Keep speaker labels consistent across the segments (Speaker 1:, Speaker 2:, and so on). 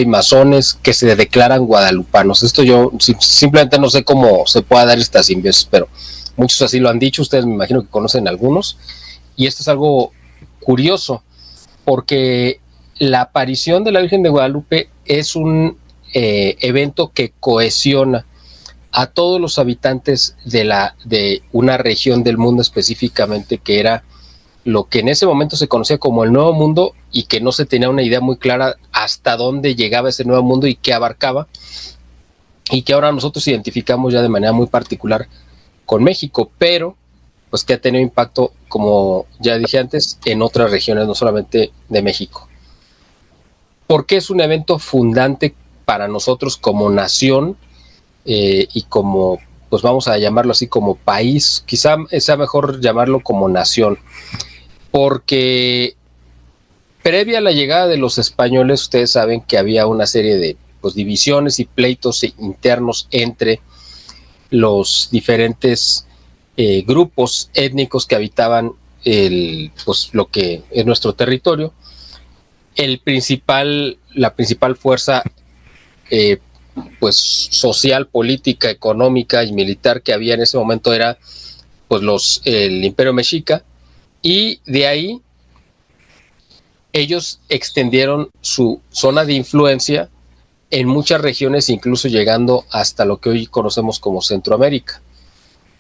Speaker 1: y masones que se declaran guadalupanos. Esto yo simplemente no sé cómo se pueda dar esta simbiosis, pero muchos así lo han dicho, ustedes me imagino que conocen algunos, y esto es algo curioso, porque la aparición de la Virgen de Guadalupe es un evento que cohesiona a todos los habitantes de una región del mundo específicamente, que era lo que en ese momento se conocía como el Nuevo Mundo, y que no se tenía una idea muy clara hasta dónde llegaba ese Nuevo Mundo y qué abarcaba, y que ahora nosotros identificamos ya de manera muy particular con México, pero pues que ha tenido impacto, como ya dije antes, en otras regiones, no solamente de México. Porque es un evento fundante para nosotros como nación, y como, pues vamos a llamarlo así, como país. Quizá sea mejor llamarlo como nación, porque previa a la llegada de los españoles, ustedes saben que había una serie de pues, divisiones y pleitos internos entre los diferentes grupos étnicos que habitaban pues, lo que es nuestro territorio. La principal fuerza pues, social, política, económica y militar que había en ese momento era pues, el Imperio Mexica, y de ahí ellos extendieron su zona de influencia en muchas regiones, incluso llegando hasta lo que hoy conocemos como Centroamérica,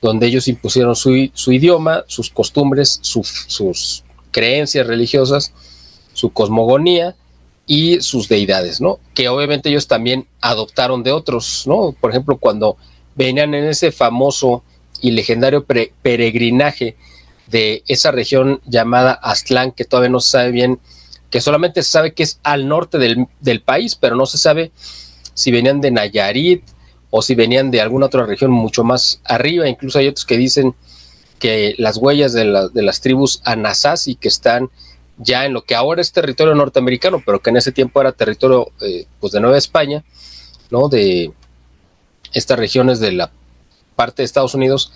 Speaker 1: donde ellos impusieron su idioma, sus costumbres, sus creencias religiosas, su cosmogonía y sus deidades, ¿no? Que obviamente ellos también adoptaron de otros, ¿no? Por ejemplo, cuando venían en ese famoso y legendario peregrinaje de esa región llamada Aztlán, que todavía no se sabe bien, que solamente se sabe que es al norte del país, pero no se sabe si venían de Nayarit o si venían de alguna otra región mucho más arriba. Incluso hay otros que dicen que las huellas de las tribus Anasazi, que están ya en lo que ahora es territorio norteamericano, pero que en ese tiempo era territorio pues de Nueva España, ¿no? De estas regiones de la parte de Estados Unidos,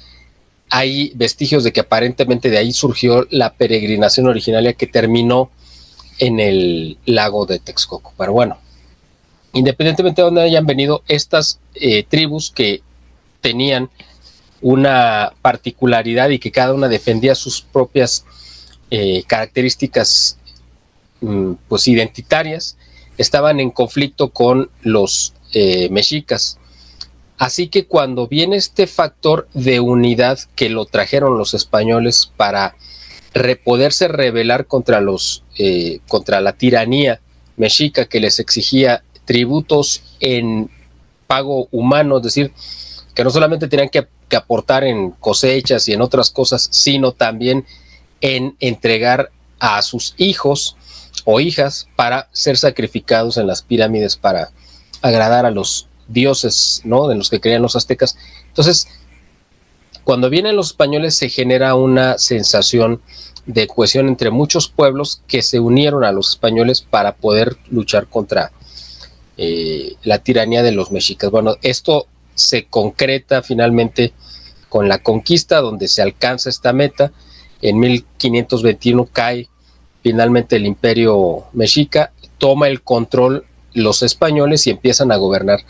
Speaker 1: hay vestigios de que aparentemente de ahí surgió la peregrinación originaria que terminó en el lago de Texcoco. Pero bueno, independientemente de dónde hayan venido estas tribus que tenían una particularidad y que cada una defendía sus propias características pues identitarias, estaban en conflicto con los mexicas. Así que cuando viene este factor de unidad que lo trajeron los españoles para poderse rebelar contra la tiranía mexica, que les exigía tributos en pago humano, es decir, que no solamente tenían que aportar en cosechas y en otras cosas, sino también en entregar a sus hijos o hijas para ser sacrificados en las pirámides para agradar a los dioses, ¿no?, de los que creían los aztecas. Entonces, cuando vienen los españoles se genera una sensación de cohesión entre muchos pueblos que se unieron a los españoles para poder luchar contra la tiranía de los mexicas. Bueno, esto se concreta finalmente con la conquista, donde se alcanza esta meta. En 1521 cae finalmente el imperio mexica, toma el control los españoles y empiezan a gobernar.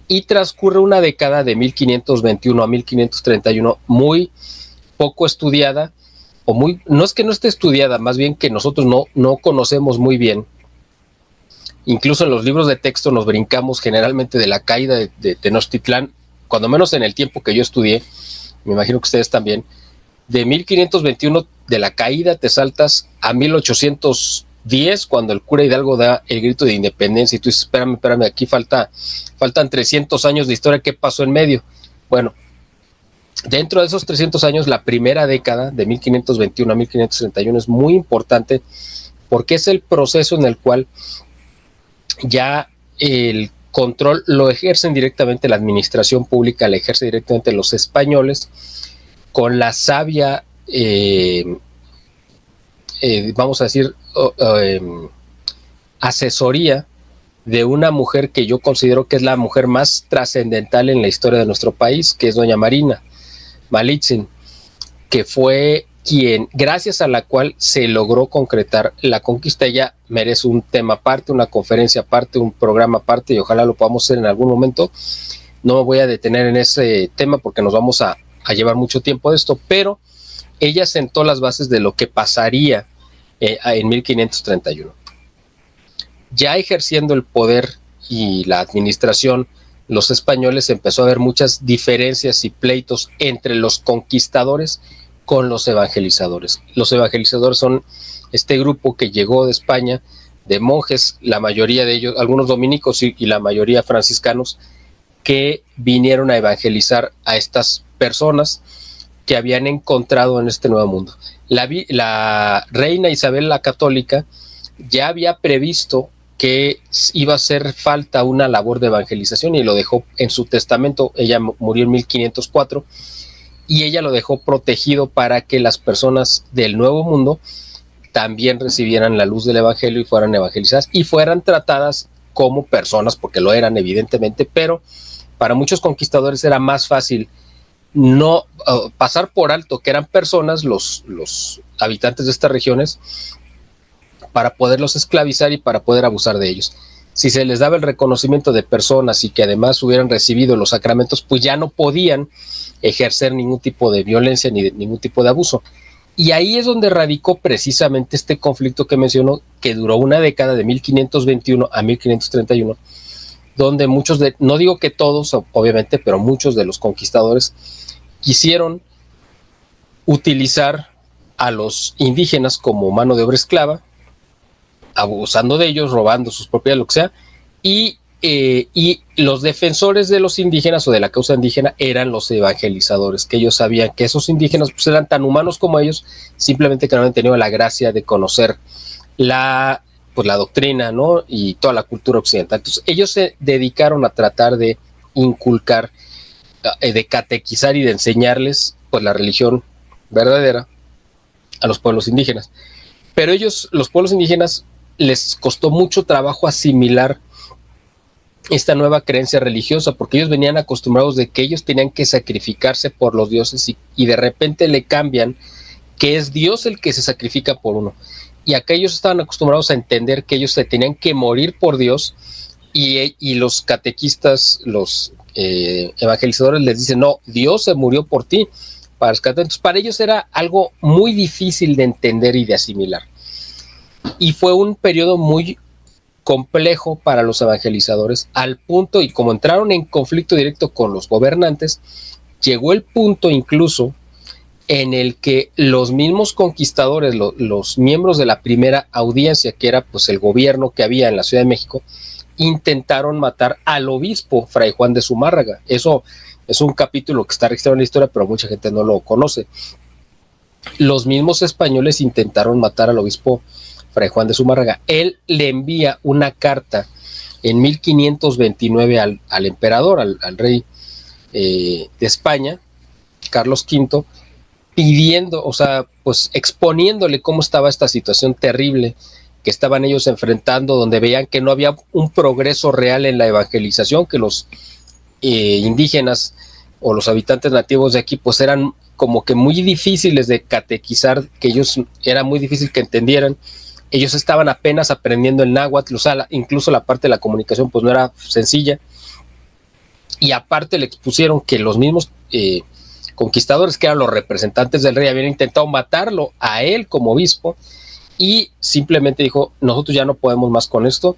Speaker 1: Y transcurre una década de 1521 a 1531 muy poco estudiada, no es que no esté estudiada, más bien que nosotros no conocemos muy bien. Incluso en los libros de texto nos brincamos generalmente de la caída de Tenochtitlán, cuando menos en el tiempo que yo estudié, me imagino que ustedes también. De 1521 de la caída te saltas a 1810, cuando el cura Hidalgo da el grito de independencia, y tú dices, espérame, aquí faltan 300 años de historia, ¿qué pasó en medio? Bueno, dentro de esos 300 años, la primera década, de 1521 a 1531, es muy importante, porque es el proceso en el cual ya el control lo ejercen directamente, la administración pública la ejerce directamente los españoles, con la sabia, vamos a decir, asesoría de una mujer que yo considero que es la mujer más trascendental en la historia de nuestro país, que es doña Marina Malitzin, que fue gracias a la cual se logró concretar la conquista. Ella merece un tema aparte, una conferencia aparte, un programa aparte, y ojalá lo podamos hacer en algún momento. No me voy a detener en ese tema porque nos vamos a llevar mucho tiempo de esto, pero ella sentó las bases de lo que pasaría en 1531. Ya ejerciendo el poder y la administración, los españoles, empezó a haber muchas diferencias y pleitos entre los conquistadores con los evangelizadores. Los evangelizadores son este grupo que llegó de España, de monjes, la mayoría de ellos, algunos dominicos y la mayoría franciscanos, que vinieron a evangelizar a estas personas que habían encontrado en este nuevo mundo. La reina Isabel la Católica ya había previsto que iba a hacer falta una labor de evangelización y lo dejó en su testamento. Ella murió en 1504 y ella lo dejó protegido para que las personas del Nuevo Mundo también recibieran la luz del evangelio y fueran evangelizadas y fueran tratadas como personas, porque lo eran evidentemente, pero para muchos conquistadores era más fácil no pasar por alto que eran personas, los habitantes de estas regiones, para poderlos esclavizar y para poder abusar de ellos. Si se les daba el reconocimiento de personas y que además hubieran recibido los sacramentos, pues ya no podían ejercer ningún tipo de violencia ni ningún tipo de abuso. Y ahí es donde radicó precisamente este conflicto que mencionó, que duró una década, de 1521 a 1531, donde muchos no digo que todos, obviamente, pero muchos de los conquistadores quisieron utilizar a los indígenas como mano de obra esclava, abusando de ellos, robando sus propiedades, lo que sea, y los defensores de los indígenas o de la causa indígena eran los evangelizadores, que ellos sabían que esos indígenas pues, eran tan humanos como ellos, simplemente que no habían tenido la gracia de conocer la doctrina, ¿no? Y toda la cultura occidental. Entonces ellos se dedicaron a tratar de inculcar, de catequizar y de enseñarles pues la religión verdadera a los pueblos indígenas. Pero los pueblos indígenas, les costó mucho trabajo asimilar esta nueva creencia religiosa, porque ellos venían acostumbrados de que ellos tenían que sacrificarse por los dioses y de repente le cambian que es Dios el que se sacrifica por uno. Y acá ellos estaban acostumbrados a entender que ellos se tenían que morir por Dios y los catequistas, los evangelizadores les dicen, no, Dios se murió por ti para rescatar. Entonces para ellos era algo muy difícil de entender y de asimilar. Y fue un periodo muy complejo para los evangelizadores, al punto, y como entraron en conflicto directo con los gobernantes, llegó el punto incluso en el que los mismos conquistadores, los miembros de la primera audiencia, que era pues el gobierno que había en la Ciudad de México, intentaron matar al obispo Fray Juan de Zumárraga. Eso es un capítulo que está registrado en la historia, pero mucha gente no lo conoce. Los mismos españoles intentaron matar al obispo Fray Juan de Zumárraga. Él le envía una carta en 1529 al emperador, al rey de España, Carlos V, pidiendo, o sea, pues exponiéndole cómo estaba esta situación terrible que estaban ellos enfrentando, donde veían que no había un progreso real en la evangelización, que los indígenas o los habitantes nativos de aquí pues eran como que muy difíciles de catequizar, que ellos era muy difícil que entendieran. Ellos estaban apenas aprendiendo el náhuatl, o sea, incluso la parte de la comunicación pues no era sencilla. Y aparte le expusieron que los mismos conquistadores, que eran los representantes del rey, habían intentado matarlo a él como obispo, y simplemente dijo, nosotros ya no podemos más con esto.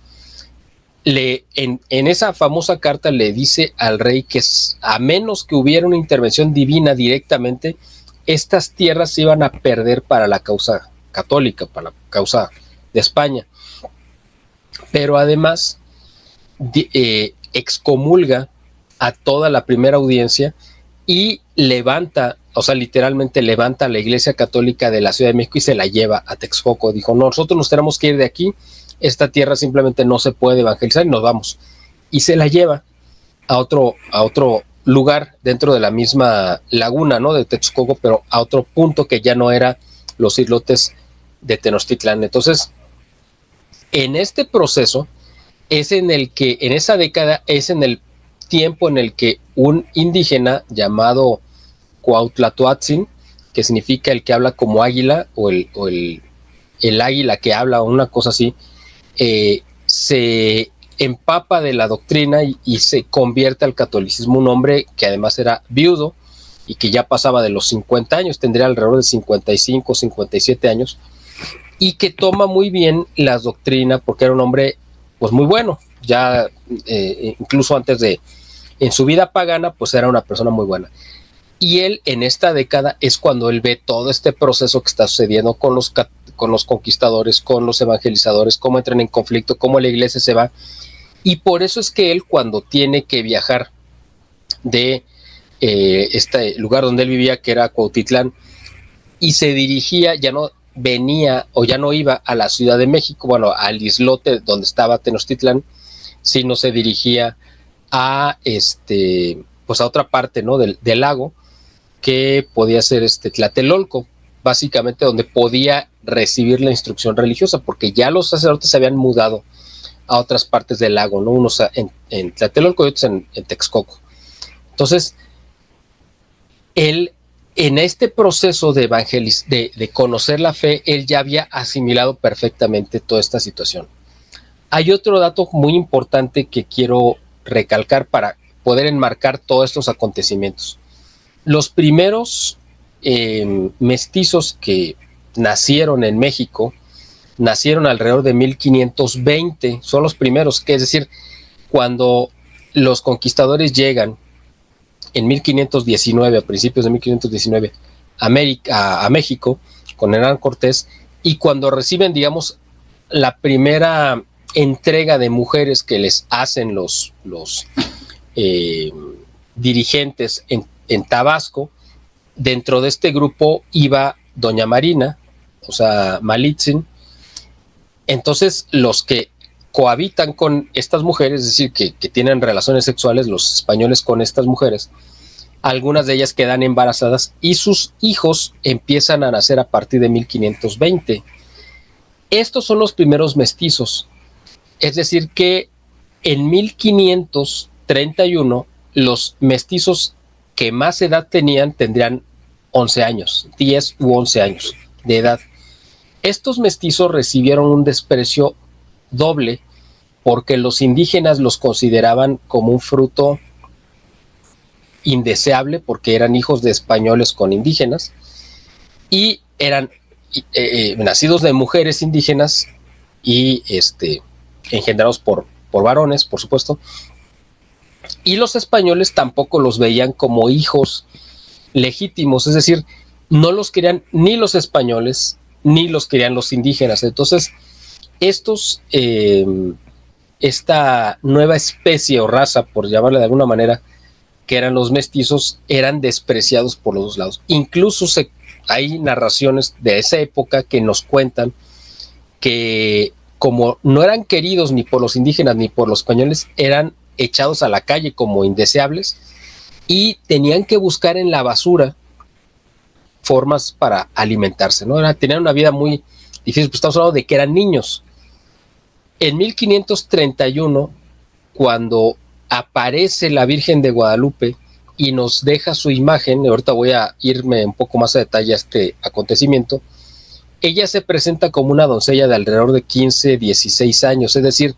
Speaker 1: En esa famosa carta le dice al rey que a menos que hubiera una intervención divina directamente, estas tierras se iban a perder para la causa católica, para la causa de España. Pero además excomulga a toda la primera audiencia y levanta, o sea, literalmente levanta la Iglesia Católica de la Ciudad de México y se la lleva a Texcoco. Dijo, no, nosotros nos tenemos que ir de aquí, esta tierra simplemente no se puede evangelizar y nos vamos. Y se la lleva a otro lugar dentro de la misma laguna, ¿no?, de Texcoco, pero a otro punto que ya no era los islotes de Tenochtitlán. Entonces, en este proceso es en el que, en esa década, es en el tiempo en el que un indígena llamado Cuauhtlatoatzin, que significa el que habla como águila, o el águila que habla, o una cosa así, se empapa de la doctrina y se convierte al catolicismo, un hombre que además era viudo y que ya pasaba de los 50 años, tendría alrededor de 55, 57 años, y que toma muy bien las doctrinas porque era un hombre pues muy bueno, ya incluso antes de, en su vida pagana, pues era una persona muy buena. Y él en esta década es cuando él ve todo este proceso que está sucediendo con los conquistadores, con los evangelizadores, cómo entran en conflicto, cómo la iglesia se va. Y por eso es que él, cuando tiene que viajar de este lugar donde él vivía, que era Cuautitlán, y se dirigía, ya no venía o ya no iba a la Ciudad de México, bueno, al islote donde estaba Tenochtitlán, sino se dirigía a pues a otra parte, ¿no? del lago, que podía ser Tlatelolco, básicamente donde podía recibir la instrucción religiosa, porque ya los sacerdotes se habían mudado a otras partes del lago, ¿no? Unos en Tlatelolco y otros en Texcoco. Entonces, él, en este proceso de conocer la fe, él ya había asimilado perfectamente toda esta situación. Hay otro dato muy importante que quiero recalcar para poder enmarcar todos estos acontecimientos. Los primeros mestizos que nacieron en México nacieron alrededor de 1520, son los primeros, que es decir, cuando los conquistadores llegan en 1519, a principios de 1519, a México, con Hernán Cortés, y cuando reciben, digamos, la primera entrega de mujeres que les hacen los dirigentes en Tabasco, dentro de este grupo iba doña Marina, o sea, Malitzin. Entonces, los que cohabitan con estas mujeres, es decir, que tienen relaciones sexuales, los españoles con estas mujeres, algunas de ellas quedan embarazadas y sus hijos empiezan a nacer a partir de 1520. Estos son los primeros mestizos, es decir, que en 1531 los mestizos que más edad tenían tendrían 11 años, 10 u 11 años de edad. Estos mestizos recibieron un desprecio doble porque los indígenas los consideraban como un fruto indeseable porque eran hijos de españoles con indígenas y eran nacidos de mujeres indígenas y engendrados por varones, por supuesto, y los españoles tampoco los veían como hijos legítimos, es decir, no los querían ni los españoles ni los querían los indígenas. Entonces, esta nueva especie o raza, por llamarla de alguna manera, que eran los mestizos, eran despreciados por los dos lados. Incluso hay narraciones de esa época que nos cuentan que como no eran queridos ni por los indígenas ni por los españoles, eran echados a la calle como indeseables y tenían que buscar en la basura formas para alimentarse, ¿no? Tenían una vida muy difícil, pues estamos hablando de que eran niños. En 1531, cuando aparece la Virgen de Guadalupe y nos deja su imagen, y ahorita voy a irme un poco más a detalle a este acontecimiento, ella se presenta como una doncella de alrededor de 15, 16 años, es decir,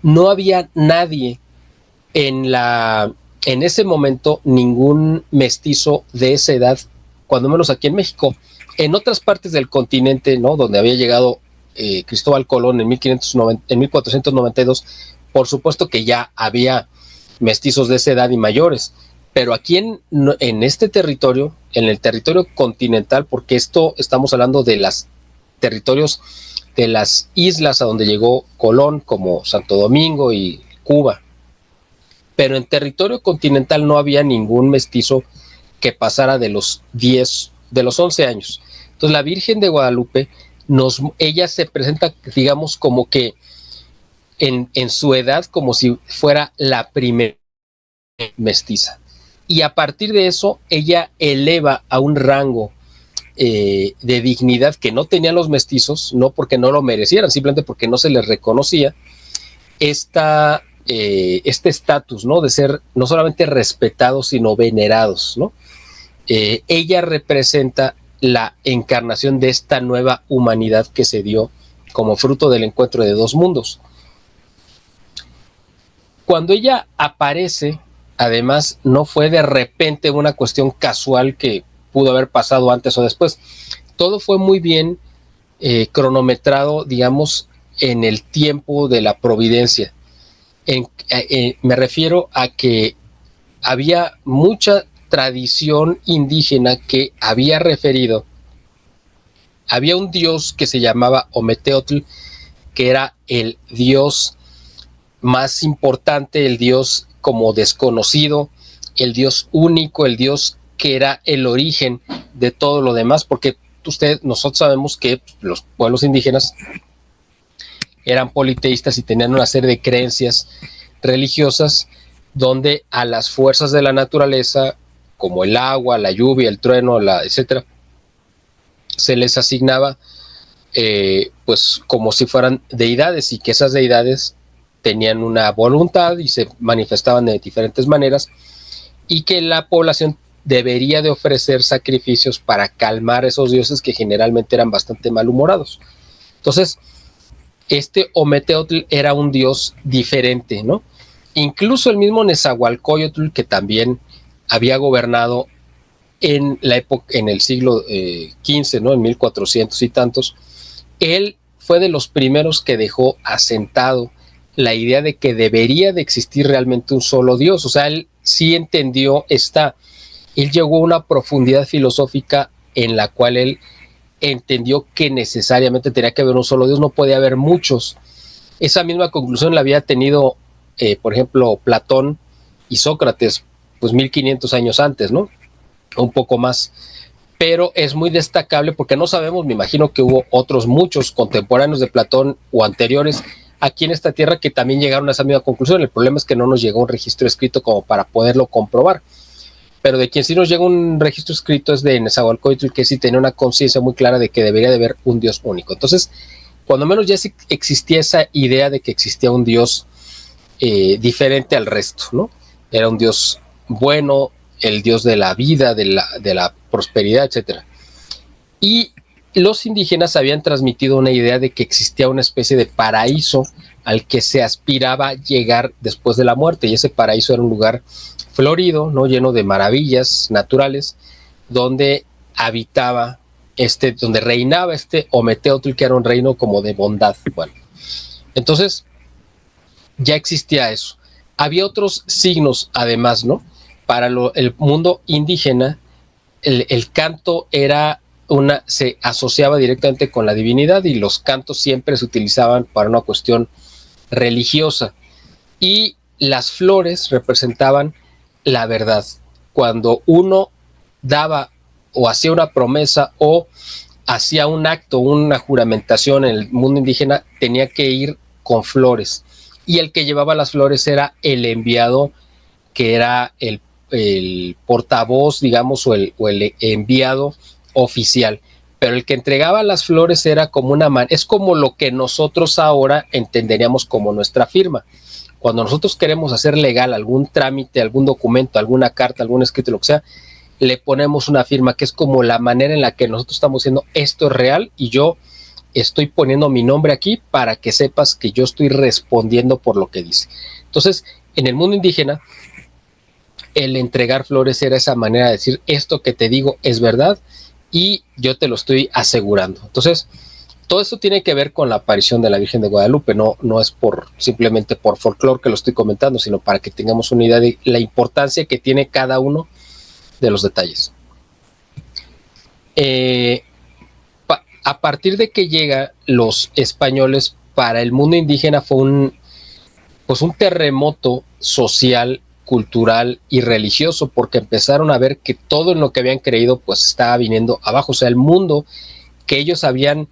Speaker 1: no había nadie en ese momento, ningún mestizo de esa edad, cuando menos aquí en México. En otras partes del continente, ¿no?, donde había llegado Cristóbal Colón en 1492, por supuesto que ya había mestizos de esa edad y mayores, pero aquí en este territorio, en el territorio continental, porque estamos hablando de los territorios de las islas a donde llegó Colón, como Santo Domingo y Cuba, pero en territorio continental no había ningún mestizo que pasara de los 11 años. Entonces la Virgen de Guadalupe, ella se presenta, digamos, como que en su edad, como si fuera la primera mestiza. Y a partir de eso, ella eleva a un rango de dignidad que no tenían los mestizos, no porque no lo merecieran, simplemente porque no se les reconocía este estatus, ¿no?, de ser no solamente respetados, sino venerados, ¿no? Ella representa la encarnación de esta nueva humanidad que se dio como fruto del encuentro de dos mundos. Cuando ella aparece, además, no fue de repente una cuestión casual que pudo haber pasado antes o después. Todo fue muy bien cronometrado, digamos, en el tiempo de la providencia. Me refiero a que había mucha tradición indígena que había referido. Había un dios que se llamaba Ometeotl, que era el dios más importante, el dios como desconocido, el dios único, el dios que era el origen de todo lo demás, porque nosotros sabemos que los pueblos indígenas eran politeístas y tenían una serie de creencias religiosas donde a las fuerzas de la naturaleza, como el agua, la lluvia, el trueno, etcétera, se les asignaba pues como si fueran deidades, y que esas deidades tenían una voluntad y se manifestaban de diferentes maneras, y que la población debería de ofrecer sacrificios para calmar a esos dioses que generalmente eran bastante malhumorados. Entonces, este Ometeotl era un dios diferente, ¿no? Incluso el mismo Nezahualcóyotl, que también había gobernado en la época, en el siglo XV, ¿no? En 1400 y tantos, él fue de los primeros que dejó asentado la idea de que debería de existir realmente un solo Dios. O sea, él sí entendió él llegó a una profundidad filosófica en la cual él entendió que necesariamente tenía que haber un solo Dios, no podía haber muchos. Esa misma conclusión la había tenido, por ejemplo, Platón y Sócrates, pues 1500 años antes, ¿no? Un poco más. Pero es muy destacable porque no sabemos, me imagino que hubo otros muchos contemporáneos de Platón o anteriores aquí en esta tierra que también llegaron a esa misma conclusión. El problema es que no nos llegó un registro escrito como para poderlo comprobar. Pero de quien sí nos llega un registro escrito es de Nezahualcóyotl, que sí tenía una conciencia muy clara de que debería de haber un Dios único. Entonces, cuando menos ya sí existía esa idea de que existía un Dios diferente al resto, ¿no? Era un Dios bueno, el Dios de la vida, de la prosperidad, etc. Y los indígenas habían transmitido una idea de que existía una especie de paraíso al que se aspiraba llegar después de la muerte, y ese paraíso era un lugar florido, ¿no? Lleno de maravillas naturales, donde habitaba donde reinaba Ometeotl, que era un reino como de bondad. Bueno, entonces ya existía eso. Había otros signos además, ¿no? Para el mundo indígena, el canto se asociaba directamente con la divinidad, y los cantos siempre se utilizaban para una cuestión religiosa, y las flores representaban la verdad. Cuando uno daba o hacía una promesa o hacía un acto, una juramentación en el mundo indígena, tenía que ir con flores, y el que llevaba las flores era el enviado, que era el portavoz, digamos, o el enviado oficial. Pero el que entregaba las flores era como es como lo que nosotros ahora entenderíamos como nuestra firma. Cuando nosotros queremos hacer legal algún trámite, algún documento, alguna carta, algún escrito, lo que sea, le ponemos una firma, que es como la manera en la que nosotros estamos diciendo esto es real, y yo estoy poniendo mi nombre aquí para que sepas que yo estoy respondiendo por lo que dice. Entonces, en el mundo indígena, el entregar flores era esa manera de decir esto que te digo es verdad y yo te lo estoy asegurando. Entonces, todo esto tiene que ver con la aparición de la Virgen de Guadalupe. No es simplemente por folclore que lo estoy comentando, sino para que tengamos una idea de la importancia que tiene cada uno de los detalles. A partir de que llegan los españoles, para el mundo indígena fue un terremoto social, cultural y religioso, porque empezaron a ver que todo en lo que habían creído pues estaba viniendo abajo. O sea, el mundo que ellos habían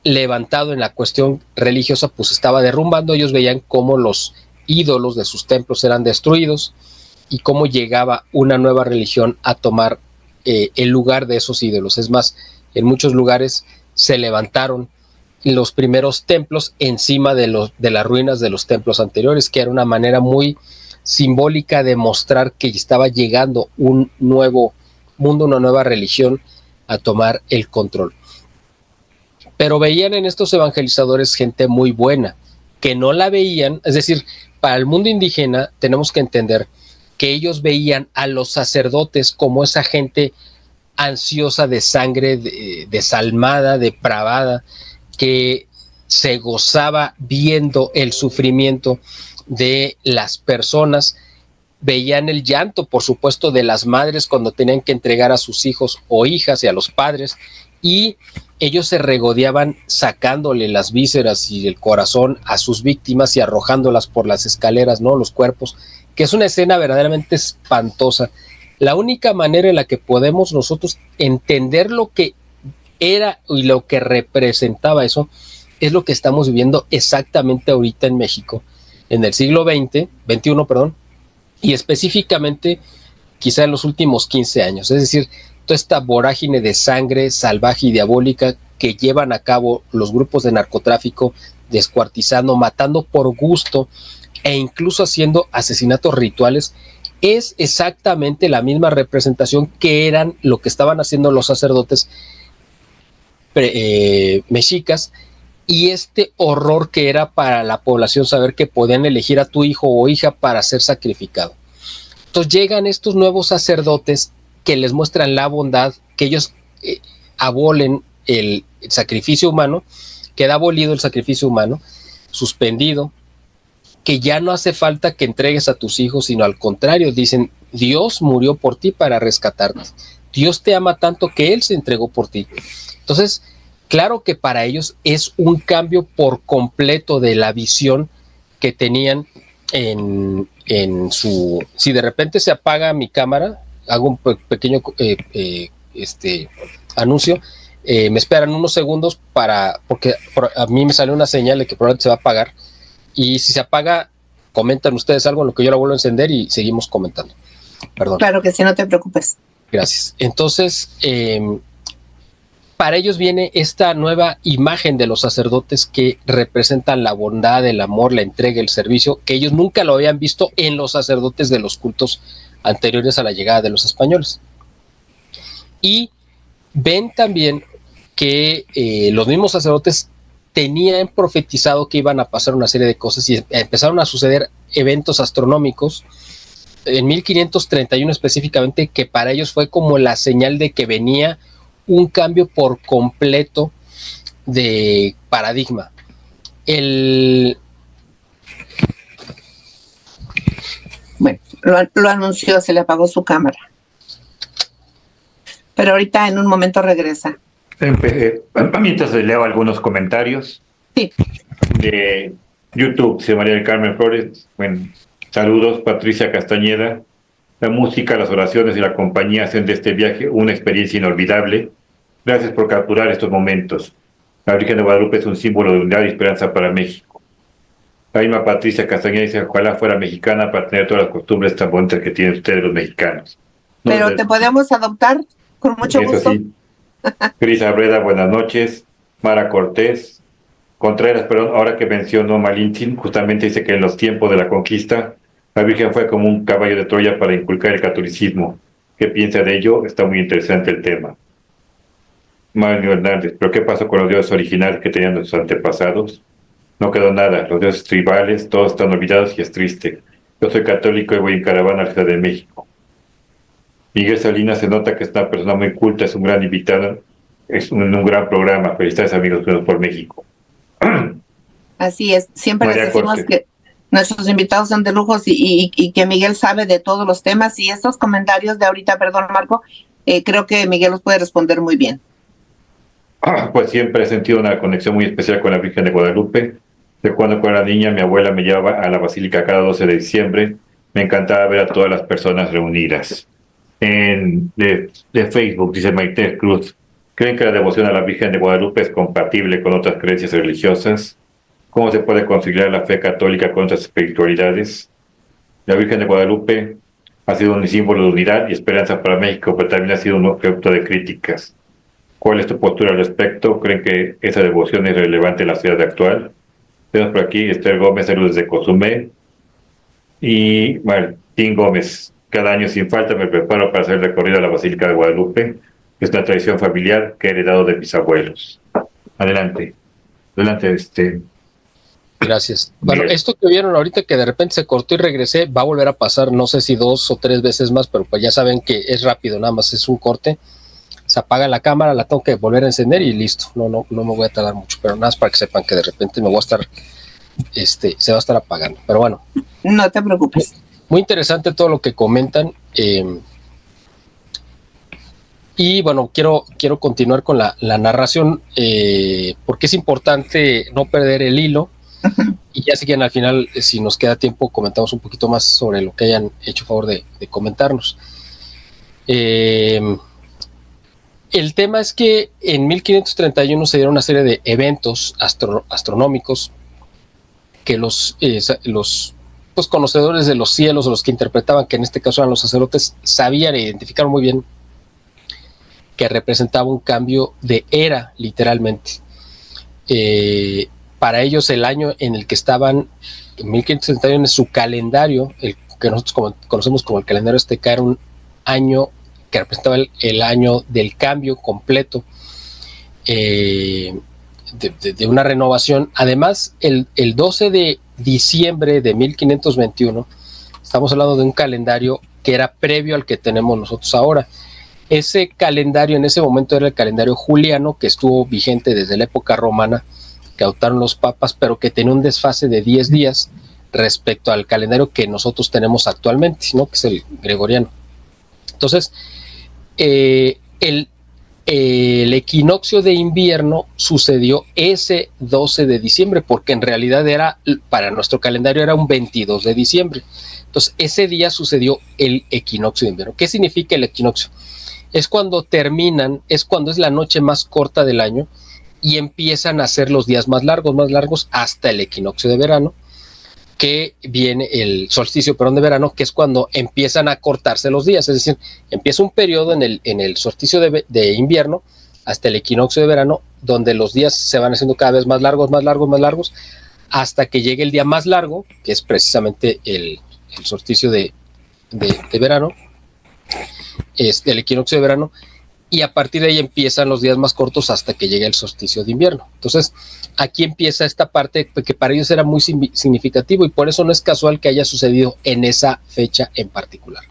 Speaker 1: levantado en la cuestión religiosa pues estaba derrumbando. Ellos veían cómo los ídolos de sus templos eran destruidos y cómo llegaba una nueva religión a tomar el lugar de esos ídolos. Es más, en muchos lugares se levantaron los primeros templos encima de las ruinas de los templos anteriores, que era una manera muy simbólica de mostrar que estaba llegando un nuevo mundo, una nueva religión a tomar el control. Pero veían en estos evangelizadores gente muy buena, que no la veían, es decir, para el mundo indígena tenemos que entender que ellos veían a los sacerdotes como esa gente ansiosa de sangre, desalmada, depravada, que se gozaba viendo el sufrimiento de las personas. Veían el llanto, por supuesto, de las madres cuando tenían que entregar a sus hijos o hijas y a los padres, y ellos se regodeaban sacándole las vísceras y el corazón a sus víctimas y arrojándolas por las escaleras, ¿no? Los cuerpos, que es una escena verdaderamente espantosa. La única manera en la que podemos nosotros entender lo que era y lo que representaba eso es lo que estamos viviendo exactamente ahorita en México, en el siglo XXI, perdón, y específicamente quizá en los últimos 15 años. Es decir, toda esta vorágine de sangre salvaje y diabólica que llevan a cabo los grupos de narcotráfico, descuartizando, matando por gusto e incluso haciendo asesinatos rituales, es exactamente la misma representación que eran lo que estaban haciendo los sacerdotes mexicas, y este horror que era para la población saber que podían elegir a tu hijo o hija para ser sacrificado. Entonces llegan estos nuevos sacerdotes que les muestran la bondad, que ellos abolen el sacrificio humano, queda abolido el sacrificio humano, suspendido, que ya no hace falta que entregues a tus hijos, sino al contrario, dicen, Dios murió por ti para rescatarte. Dios te ama tanto que Él se entregó por ti. Entonces, claro que para ellos es un cambio por completo de la visión que tenían en su... Si de repente se apaga mi cámara, hago un pequeño anuncio, me esperan unos segundos porque a mí me salió una señal de que probablemente se va a apagar, y si se apaga, comentan ustedes algo en lo que yo la vuelvo a encender y seguimos comentando. Perdón.
Speaker 2: Claro que sí, no te preocupes.
Speaker 1: Gracias. Entonces, para ellos viene esta nueva imagen de los sacerdotes que representan la bondad, el amor, la entrega, el servicio, que ellos nunca lo habían visto en los sacerdotes de los cultos anteriores a la llegada de los españoles. Y ven también que los mismos sacerdotes tenían profetizado que iban a pasar una serie de cosas y empezaron a suceder eventos astronómicos en 1531 específicamente, que para ellos fue como la señal de que venía un cambio por completo de paradigma.
Speaker 2: Bueno, lo anunció, se le apagó su cámara. Pero ahorita en un momento regresa.
Speaker 3: Mientras leo algunos comentarios.
Speaker 2: Sí.
Speaker 3: De YouTube, se María del Carmen Flores. Bueno, saludos, Patricia Castañeda. La música, las oraciones y la compañía hacen de este viaje una experiencia inolvidable. Gracias por capturar estos momentos. La Virgen de Guadalupe es un símbolo de unidad y esperanza para México. La misma Patricia Castañeda dice, ojalá fuera mexicana para tener todas las costumbres tan bonitas que tienen ustedes los mexicanos.
Speaker 2: Pero te podemos adoptar con mucho gusto.
Speaker 3: Sí. Cris Abreda, buenas noches. Mara Cortés. Contreras, perdón, ahora que mencionó Malintzin, justamente dice que en los tiempos de la conquista, la Virgen fue como un caballo de Troya para inculcar el catolicismo. ¿Qué piensa de ello? Está muy interesante el tema. Mario Hernández, ¿pero qué pasó con los dioses originales que tenían nuestros antepasados? No quedó nada, los dioses tribales, todos están olvidados y es triste. Yo soy católico y voy en caravana a la Ciudad de México. Miguel Salinas, se nota que es una persona muy culta, es un gran invitado, es un gran programa. Felicidades, amigos por México.
Speaker 2: Así es, siempre les decimos que nuestros invitados son de lujos y que Miguel sabe de todos los temas, y estos comentarios de ahorita, perdón Marco, creo que Miguel los puede responder muy bien.
Speaker 3: Pues siempre he sentido una conexión muy especial con la Virgen de Guadalupe. De cuando era niña, mi abuela me llevaba a la basílica cada 12 de diciembre. Me encantaba ver a todas las personas reunidas. De Facebook, dice Maite Cruz, ¿creen que la devoción a la Virgen de Guadalupe es compatible con otras creencias religiosas? ¿Cómo se puede conciliar la fe católica con otras espiritualidades? La Virgen de Guadalupe ha sido un símbolo de unidad y esperanza para México, pero también ha sido un objeto de críticas. ¿Cuál es tu postura al respecto? ¿Creen que esa devoción es relevante en la sociedad actual? Tenemos por aquí Esther Gómez, saludos desde Cozumel. Y Martín Gómez, cada año sin falta me preparo para hacer el recorrido a la Basílica de Guadalupe. Es una tradición familiar que he heredado de mis abuelos. Adelante.
Speaker 1: Gracias. Bueno, esto que vieron ahorita que de repente se cortó y regresé, va a volver a pasar, no sé si 2 o 3 veces más, pero pues ya saben que es rápido, nada más es un corte. Se apaga la cámara, la tengo que volver a encender y listo. No me voy a tardar mucho, pero nada más para que sepan que de repente me voy a estar, se va a estar apagando. Pero bueno.
Speaker 2: No te preocupes.
Speaker 1: Muy interesante todo lo que comentan. Y bueno, quiero continuar con la narración, porque es importante no perder el hilo. Y ya si quieren al final, si nos queda tiempo, comentamos un poquito más sobre lo que hayan hecho favor de comentarnos. El tema es que en 1531 se dieron una serie de eventos astronómicos que los conocedores de los cielos, o los que interpretaban, que en este caso eran los sacerdotes, sabían e identificaron muy bien que representaba un cambio de era, literalmente. Para ellos el año en el que estaban, en 1531, en su calendario, el que nosotros conocemos como el calendario azteca, era un año que representaba el año del cambio completo, de una renovación. Además, el 12 de diciembre de 1521, estamos hablando de un calendario que era previo al que tenemos nosotros ahora. Ese calendario en ese momento era el calendario juliano, que estuvo vigente desde la época romana, que adoptaron los papas, pero que tenía un desfase de 10 días respecto al calendario que nosotros tenemos actualmente, ¿no? Que es el gregoriano. Entonces, el equinoccio de invierno sucedió ese 12 de diciembre, porque en realidad para nuestro calendario era un 22 de diciembre. Entonces, ese día sucedió el equinoccio de invierno. ¿Qué significa el equinoccio? Es cuando es la noche más corta del año y empiezan a ser los días más largos hasta el equinoccio de verano, que viene el solsticio, de verano, que es cuando empiezan a cortarse los días. Es decir, empieza un periodo en el solsticio de invierno hasta el equinoccio de verano, donde los días se van haciendo cada vez más largos, hasta que llegue el día más largo, que es precisamente el solsticio de verano, el equinoccio de verano, y a partir de ahí empiezan los días más cortos hasta que llegue el solsticio de invierno. Entonces, aquí empieza esta parte que para ellos era muy significativo, y por eso no es casual que haya sucedido en esa fecha en particular.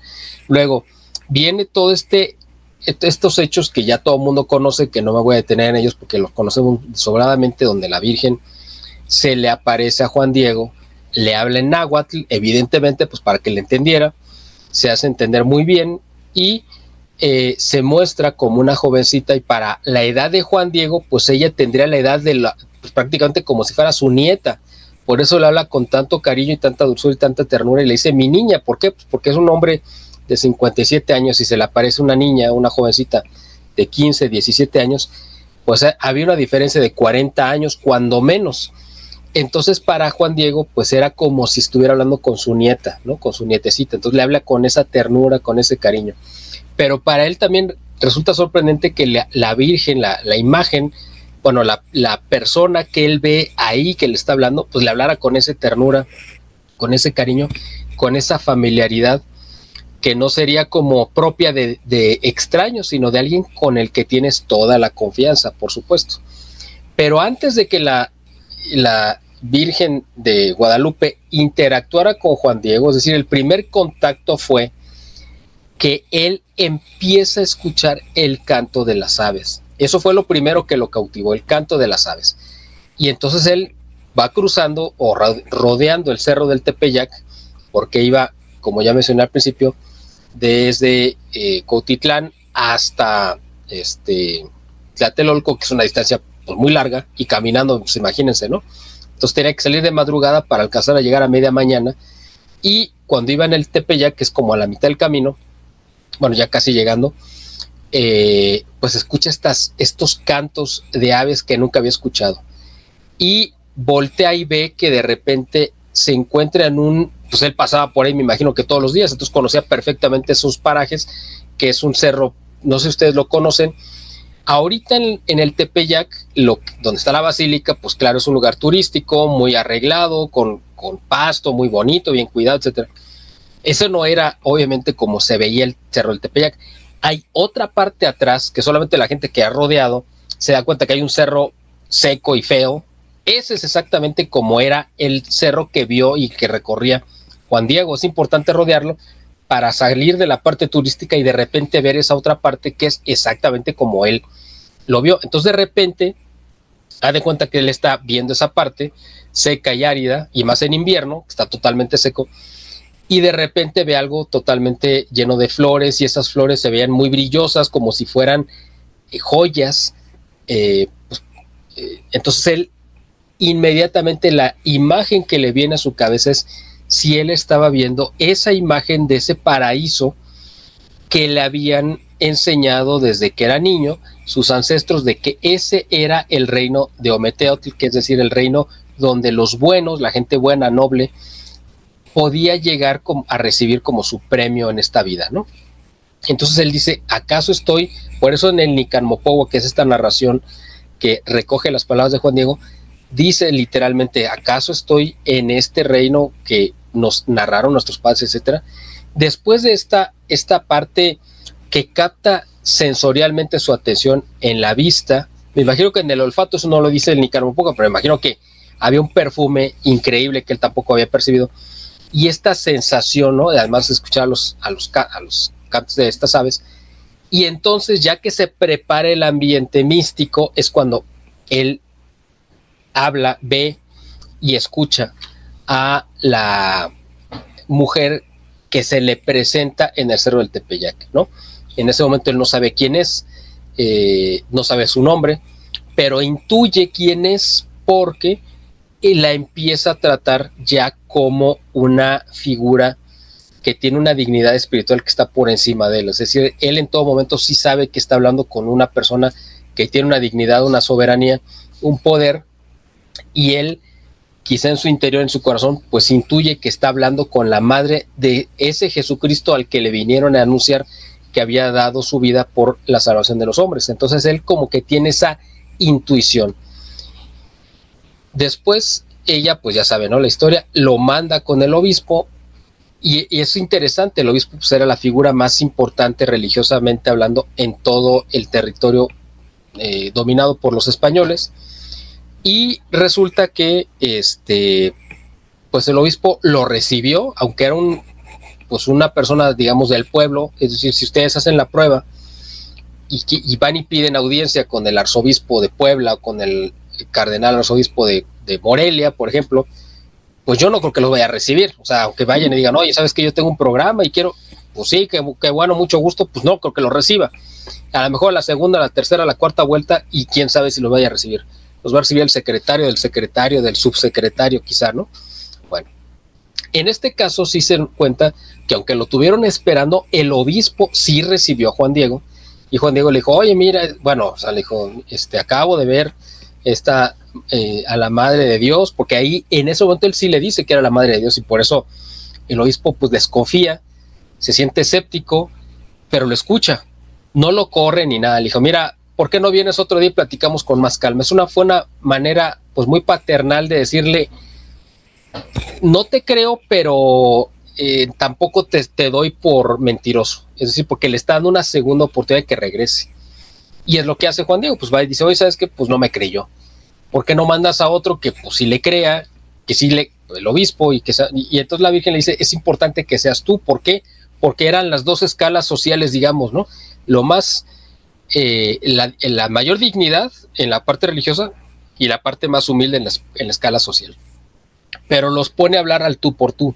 Speaker 1: Luego, viene todo estos hechos que ya todo el mundo conoce, que no me voy a detener en ellos porque los conocemos sobradamente, donde la Virgen se le aparece a Juan Diego, le habla en náhuatl, evidentemente, pues para que le entendiera, se hace entender muy bien, y se muestra como una jovencita, y para la edad de Juan Diego, pues ella tendría la edad pues prácticamente como si fuera su nieta. Por eso le habla con tanto cariño y tanta dulzura y tanta ternura, y le dice mi niña. ¿Por qué? Pues porque es un hombre de 57 años y se le aparece una niña, una jovencita de 15, 17 años, pues había una diferencia de 40 años, cuando menos. Entonces para Juan Diego, pues era como si estuviera hablando con su nieta, ¿no? Con su nietecita. Entonces le habla con esa ternura, con ese cariño. Pero para él también resulta sorprendente que la Virgen, la imagen, bueno, la persona que él ve ahí, que le está hablando, pues le hablara con esa ternura, con ese cariño, con esa familiaridad, que no sería como propia de extraños, sino de alguien con el que tienes toda la confianza, por supuesto. Pero antes de que la Virgen de Guadalupe interactuara con Juan Diego, es decir, el primer contacto fue que él empieza a escuchar el canto de las aves. Eso fue lo primero que lo cautivó, el canto de las aves. Y entonces él va cruzando o rodeando el cerro del Tepeyac, porque iba, como ya mencioné al principio, desde Cuautitlán hasta Tlatelolco, que es una distancia pues muy larga, y caminando, pues imagínense, ¿no? Entonces tenía que salir de madrugada para alcanzar a llegar a media mañana, y cuando iba en el Tepeyac, que es como a la mitad del camino, bueno, ya casi llegando, pues escucha estos cantos de aves que nunca había escuchado, y voltea y ve que de repente se encuentra pues él pasaba por ahí, me imagino que todos los días, entonces conocía perfectamente esos parajes, que es un cerro, no sé si ustedes lo conocen. Ahorita en el Tepeyac, donde está la basílica, pues claro, es un lugar turístico, muy arreglado, con pasto, muy bonito, bien cuidado, etcétera. Eso no era, obviamente, como se veía el cerro del Tepeyac. hay otra parte atrás que solamente la gente que ha rodeado se da cuenta que hay un cerro seco y feo. Ese es exactamente como era el cerro que vio y que recorría Juan Diego. Es importante rodearlo para salir de la parte turística y de repente ver esa otra parte que es exactamente como él lo vio. Entonces de repente, haz de cuenta que él está viendo esa parte seca y árida, y más en invierno, que está totalmente seco, y de repente ve algo totalmente lleno de flores, y esas flores se veían muy brillosas, como si fueran joyas. Entonces él, inmediatamente la imagen que le viene a su cabeza es si él estaba viendo esa imagen de ese paraíso que le habían enseñado desde que era niño sus ancestros, de que ese era el reino de Ometeotl, que es decir, el reino donde los buenos, la gente buena, noble, podía llegar a recibir como su premio en esta vida, ¿no? Entonces él dice, ¿acaso estoy? Por eso en el Nicanmopohuo, que es esta narración que recoge las palabras de Juan Diego, dice literalmente, ¿acaso estoy en este reino que nos narraron nuestros padres, etcétera? Después de esta parte que capta sensorialmente su atención en la vista, me imagino que en el olfato, eso no lo dice el Nicanmopohuo, pero me imagino que había un perfume increíble que él tampoco había percibido, y esta sensación, ¿no? Además de escuchar a los cantos de estas aves, y entonces ya que se prepara el ambiente místico, es cuando él habla, ve y escucha a la mujer que se le presenta en el Cerro del Tepeyac, ¿no? En ese momento él no sabe quién es, no sabe su nombre, pero intuye quién es porque la empieza a tratar ya como una figura que tiene una dignidad espiritual que está por encima de él. Es decir, él en todo momento sí sabe que está hablando con una persona que tiene una dignidad, una soberanía, un poder, y él, quizá en su interior, en su corazón, pues intuye que está hablando con la madre de ese Jesucristo al que le vinieron a anunciar que había dado su vida por la salvación de los hombres. Entonces él como que tiene esa intuición. Después ella, pues ya sabe, ¿no? La historia, lo manda con el obispo, y es interesante, el obispo pues era la figura más importante religiosamente hablando en todo el territorio dominado por los españoles, y resulta que pues el obispo lo recibió, aunque era una persona, digamos, del pueblo. Es decir, si ustedes hacen la prueba y van y piden audiencia con el arzobispo de Puebla o con el cardenal arzobispo de Morelia, por ejemplo, pues yo no creo que los vaya a recibir. O sea, aunque vayan y digan, oye, ¿sabes que yo tengo un programa y quiero? Pues sí, que bueno, mucho gusto, pues no creo que lo reciba. A lo mejor la segunda, la tercera, la cuarta vuelta, y quién sabe si los vaya a recibir. Los va a recibir el secretario, del subsecretario, quizá, ¿no? Bueno, en este caso sí se dan cuenta que aunque lo tuvieron esperando, el obispo sí recibió a Juan Diego, y Juan Diego le dijo, oye, mira, bueno, o sea, le dijo, acabo de ver a la Madre de Dios, porque ahí en ese momento él sí le dice que era la Madre de Dios, y por eso el obispo pues desconfía, se siente escéptico, pero lo escucha, no lo corre ni nada. Le dijo, mira, ¿por qué no vienes otro día y platicamos con más calma? Fue una manera pues muy paternal de decirle, no te creo, pero tampoco te doy por mentiroso. Es decir, porque le está dando una segunda oportunidad de que regrese. Y es lo que hace Juan Diego, pues va y dice, oye, ¿sabes qué? Pues no me creyó. ¿Por qué no mandas a otro que pues sí le crea, que sí el obispo, y entonces la Virgen le dice, es importante que seas tú? ¿Por qué? Porque eran las dos escalas sociales, digamos, ¿no? Lo más, la mayor dignidad en la parte religiosa y la parte más humilde en la escala social. Pero los pone a hablar al tú por tú.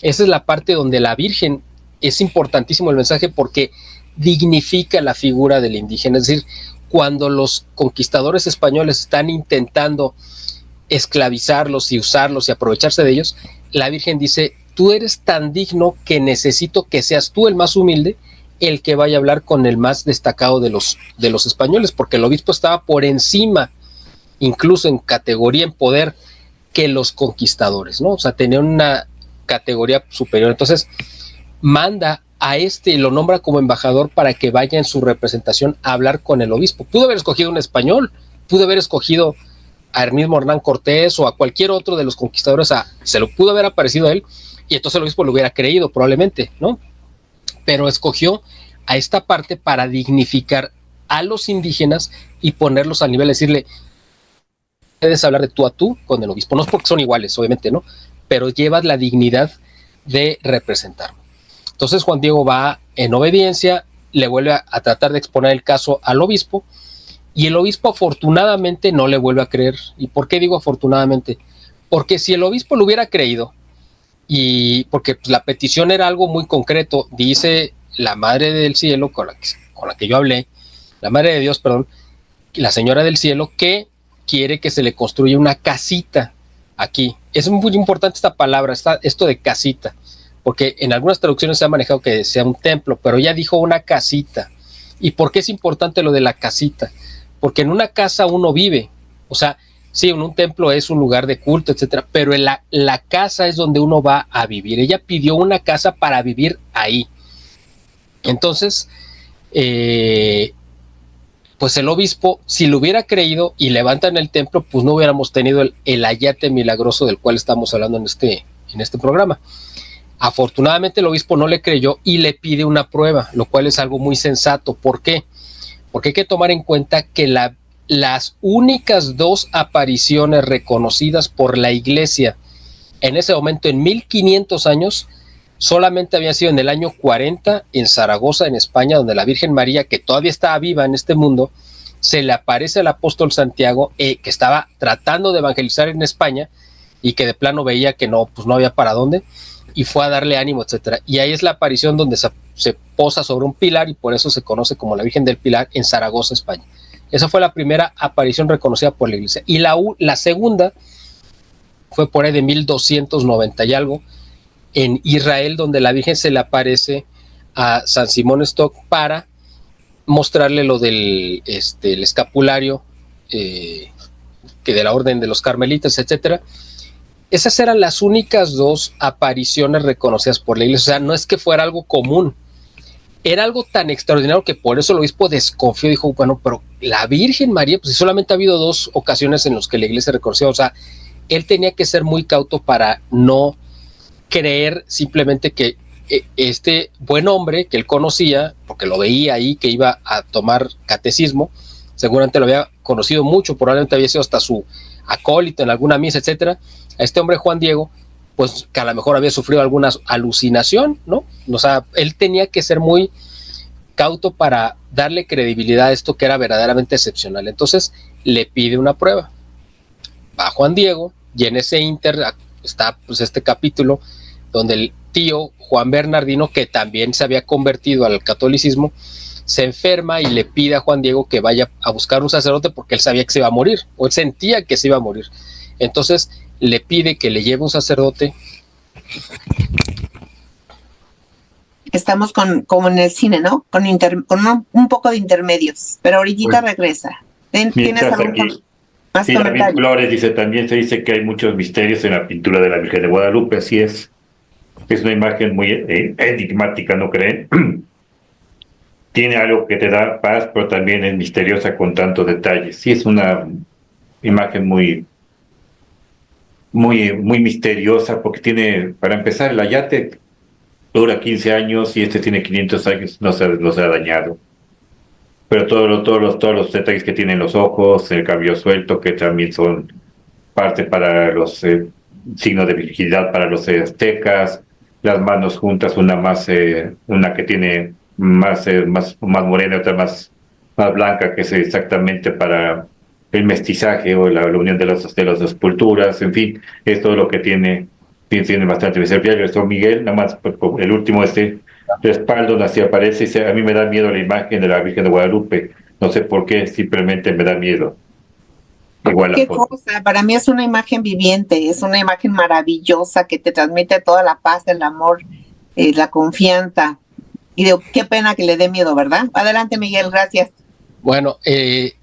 Speaker 1: Esa es la parte donde la Virgen, es importantísimo el mensaje porque dignifica la figura del indígena. Es decir, cuando los conquistadores españoles están intentando esclavizarlos y usarlos y aprovecharse de ellos, la Virgen dice, tú eres tan digno que necesito que seas tú el más humilde, el que vaya a hablar con el más destacado de los españoles, porque el obispo estaba por encima, incluso en categoría, en poder, que los conquistadores, ¿no? O sea, tenía una categoría superior. Entonces manda a y lo nombra como embajador para que vaya en su representación a hablar con el obispo. Pudo haber escogido un español, pudo haber escogido a mismo Hernán Cortés o a cualquier otro de los conquistadores, se lo pudo haber aparecido a él, y entonces el obispo lo hubiera creído probablemente, ¿no? Pero escogió a esta parte para dignificar a los indígenas y ponerlos al nivel, decirle, puedes hablar de tú a tú con el obispo, no es porque son iguales, obviamente, ¿no? Pero llevas la dignidad de representarlo. Entonces Juan Diego va en obediencia, le vuelve a tratar de exponer el caso al obispo, y el obispo afortunadamente no le vuelve a creer. ¿Y por qué digo afortunadamente? Porque si el obispo lo hubiera creído, y porque pues, la petición era algo muy concreto, dice la Madre del Cielo, con la que yo hablé, la Madre de Dios, perdón, la Señora del Cielo, que quiere que se le construya una casita aquí. Es muy importante esta palabra, esto de casita, porque en algunas traducciones se ha manejado que sea un templo, pero ella dijo una casita. ¿Y por qué es importante lo de la casita? Porque en una casa uno vive, o sea, sí, en un templo es un lugar de culto, etcétera, pero en la casa es donde uno va a vivir. Ella pidió una casa para vivir ahí. Entonces, pues el obispo, si lo hubiera creído y levantan el templo, pues no hubiéramos tenido el ayate milagroso del cual estamos hablando en este programa. Afortunadamente el obispo no le creyó y le pide una prueba, lo cual es algo muy sensato. ¿Por qué? Porque hay que tomar en cuenta que las únicas 2 apariciones reconocidas por la iglesia en ese momento, en 1500 años, solamente había sido en el año 40 en Zaragoza, en España, donde la Virgen María, que todavía estaba viva en este mundo, se le aparece al apóstol Santiago, que estaba tratando de evangelizar en España y que de plano veía que no, pues no había para dónde, y fue a darle ánimo, etcétera. Y ahí es la aparición donde se posa sobre un pilar y por eso se conoce como la Virgen del Pilar en Zaragoza, España. Esa fue la primera aparición reconocida por la iglesia. Y la segunda fue por ahí de 1290 y algo, en Israel, donde la Virgen se le aparece a San Simón Stock para mostrarle lo del el escapulario que de la orden de los carmelitas, etcétera. Esas eran las únicas 2 apariciones reconocidas por la iglesia. O sea, no es que fuera algo común, era algo tan extraordinario que por eso el obispo desconfió, dijo, bueno, pero la Virgen María, pues solamente ha habido 2 ocasiones en las que la iglesia reconoció, o sea, él tenía que ser muy cauto para no creer simplemente que este buen hombre que él conocía, porque lo veía ahí, que iba a tomar catecismo, seguramente lo había conocido mucho, probablemente había sido hasta su acólito en alguna misa, etcétera, a este hombre Juan Diego, pues que a lo mejor había sufrido alguna alucinación, ¿no? O sea, él tenía que ser muy cauto para darle credibilidad a esto que era verdaderamente excepcional. Entonces le pide una prueba. Va Juan Diego y en ese inter está pues este capítulo donde el tío Juan Bernardino, que también se había convertido al catolicismo, se enferma y le pide a Juan Diego que vaya a buscar un sacerdote porque él sabía que se iba a morir, o él sentía que se iba a morir. Entonces le pide que le lleve un sacerdote.
Speaker 2: Estamos como en el cine, ¿no? Con un poco de intermedios, pero ahorita regresa. ¿Tienes algún más
Speaker 3: sí,
Speaker 2: comentario?
Speaker 3: David Flores dice, también se dice que hay muchos misterios en la pintura de la Virgen de Guadalupe, así es. Es una imagen muy enigmática, ¿no creen? Tiene algo que te da paz, pero también es misteriosa con tantos detalles. Sí, es una imagen muy misteriosa, porque tiene, para empezar, el ayate dura 15 años y este tiene 500 años, no se ha dañado. Pero todos los detalles que tienen los ojos, el cabello suelto, que también son parte para los signos de virginidad para los aztecas, las manos juntas, una que tiene más morena, otra más blanca, que es exactamente para el mestizaje o la unión de las dos culturas, en fin, es todo lo que tiene bastante misterio. Esto Miguel, nada más el último, respaldo así aparece, y a mí me da miedo la imagen de la Virgen de Guadalupe, no sé por qué, simplemente me da miedo. Igual
Speaker 2: ¿Qué cosa? Para mí es una imagen viviente, es una imagen maravillosa que te transmite toda la paz, el amor, la confianza. Y digo, qué pena que le dé miedo, ¿verdad? Adelante, Miguel, gracias.
Speaker 1: Bueno,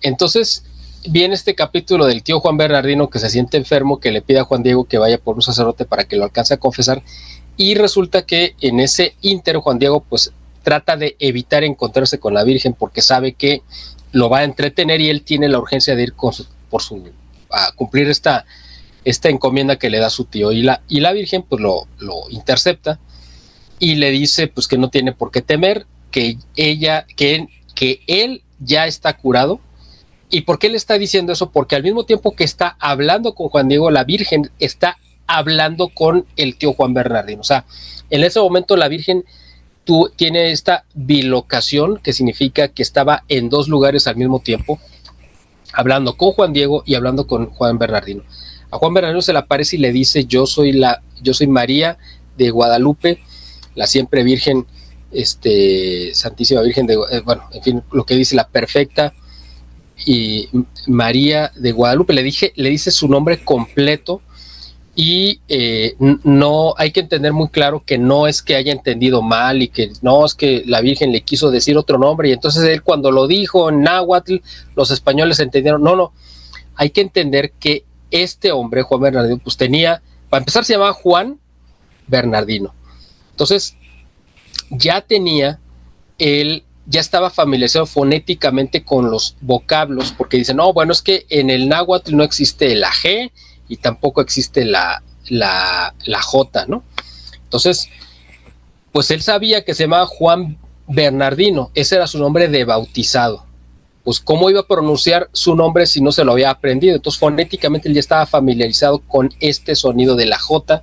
Speaker 1: entonces viene este capítulo del tío Juan Bernardino que se siente enfermo, que le pide a Juan Diego que vaya por un sacerdote para que lo alcance a confesar, y resulta que en ese ínter Juan Diego pues trata de evitar encontrarse con la Virgen porque sabe que lo va a entretener y él tiene la urgencia de ir a cumplir esta encomienda que le da su tío, y la Virgen pues lo intercepta y le dice pues que no tiene por qué temer, que él ya está curado. ¿Y por qué le está diciendo eso? Porque al mismo tiempo que está hablando con Juan Diego, la Virgen está hablando con el tío Juan Bernardino. O sea, en ese momento la Virgen tiene esta bilocación, que significa que estaba en dos lugares al mismo tiempo, hablando con Juan Diego y hablando con Juan Bernardino. A Juan Bernardino se le aparece y le dice: yo soy María de Guadalupe, la siempre Virgen, Santísima Virgen de, en fin, lo que dice la perfecta y María de Guadalupe. Le dice su nombre completo. Y no hay que entender muy claro que no es que haya entendido mal y que no es que la Virgen le quiso decir otro nombre y entonces él cuando lo dijo en náhuatl los españoles entendieron. No, hay que entender que este hombre, Juan Bernardino, pues tenía, para empezar se llamaba Juan Bernardino, entonces ya estaba familiarizado fonéticamente con los vocablos, porque dicen, no, bueno, es que en el náhuatl no existe la G y tampoco existe la J, ¿no? Entonces, pues él sabía que se llamaba Juan Bernardino, ese era su nombre de bautizado. Pues cómo iba a pronunciar su nombre si no se lo había aprendido. Entonces fonéticamente él ya estaba familiarizado con este sonido de la J,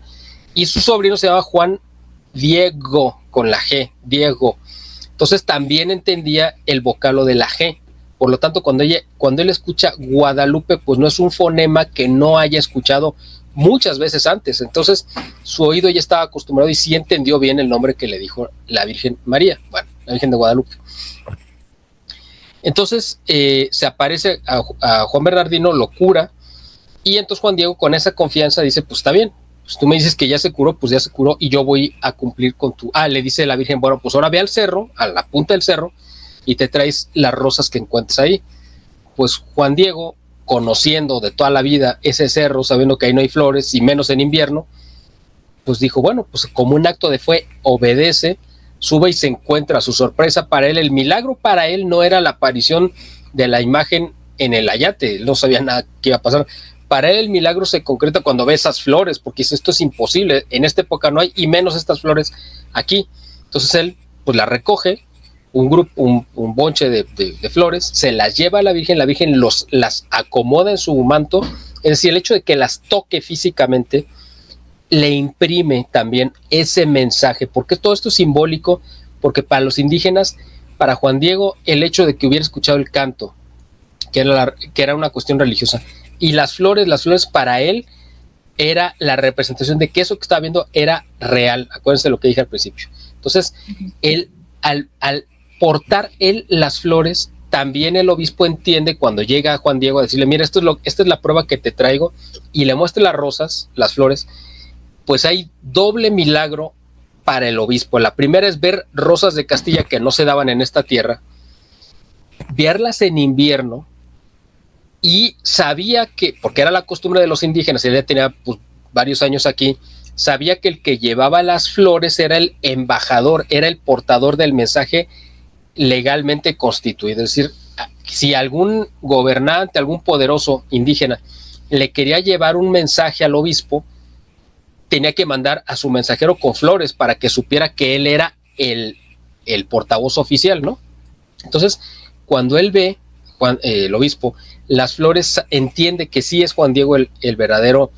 Speaker 1: y su sobrino se llamaba Juan Diego, con la G, Diego. Entonces también entendía el vocablo de la G. Por lo tanto, cuando él escucha Guadalupe, pues no es un fonema que no haya escuchado muchas veces antes. Entonces, su oído ya estaba acostumbrado y sí entendió bien el nombre que le dijo la Virgen María, bueno, la Virgen de Guadalupe. Entonces, se aparece a Juan Bernardino, lo cura, y entonces Juan Diego con esa confianza dice, pues está bien, pues tú me dices que ya se curó, pues ya se curó y yo voy a cumplir con tu... le dice la Virgen, bueno, pues ahora ve al cerro, a la punta del cerro, y te traes las rosas que encuentres ahí. Pues Juan Diego, conociendo de toda la vida ese cerro, sabiendo que ahí no hay flores y menos en invierno, pues dijo, bueno, pues como un acto de fe, obedece, sube y se encuentra. A su sorpresa, para él, el milagro para él no era la aparición de la imagen en el ayate, él no sabía nada que iba a pasar. Para él el milagro se concreta cuando ve esas flores, porque dice, esto es imposible, en esta época no hay, y menos estas flores aquí. Entonces él pues las recoge, un bonche de flores, se las lleva a la Virgen las acomoda en su manto, es decir, el hecho de que las toque físicamente le imprime también ese mensaje, porque todo esto es simbólico, porque para los indígenas, para Juan Diego, el hecho de que hubiera escuchado el canto, que era una cuestión religiosa, y las flores para él era la representación de que eso que estaba viendo era real. Acuérdense lo que dije al principio. Entonces, él, al portar él las flores, también el obispo entiende cuando llega a Juan Diego a decirle, mira, esta es la prueba que te traigo, y le muestra las rosas, las flores, pues hay doble milagro para el obispo. La primera es ver rosas de Castilla que no se daban en esta tierra, verlas en invierno, y sabía que, porque era la costumbre de los indígenas, él ya tenía pues, varios años aquí, sabía que el que llevaba las flores era el embajador, era el portador del mensaje legalmente constituido. Es decir, si algún gobernante, algún poderoso indígena le quería llevar un mensaje al obispo, tenía que mandar a su mensajero con flores para que supiera que él era el portavoz oficial, ¿no? Entonces, cuando él ve, el obispo, las flores, entiende que sí es Juan Diego el verdadero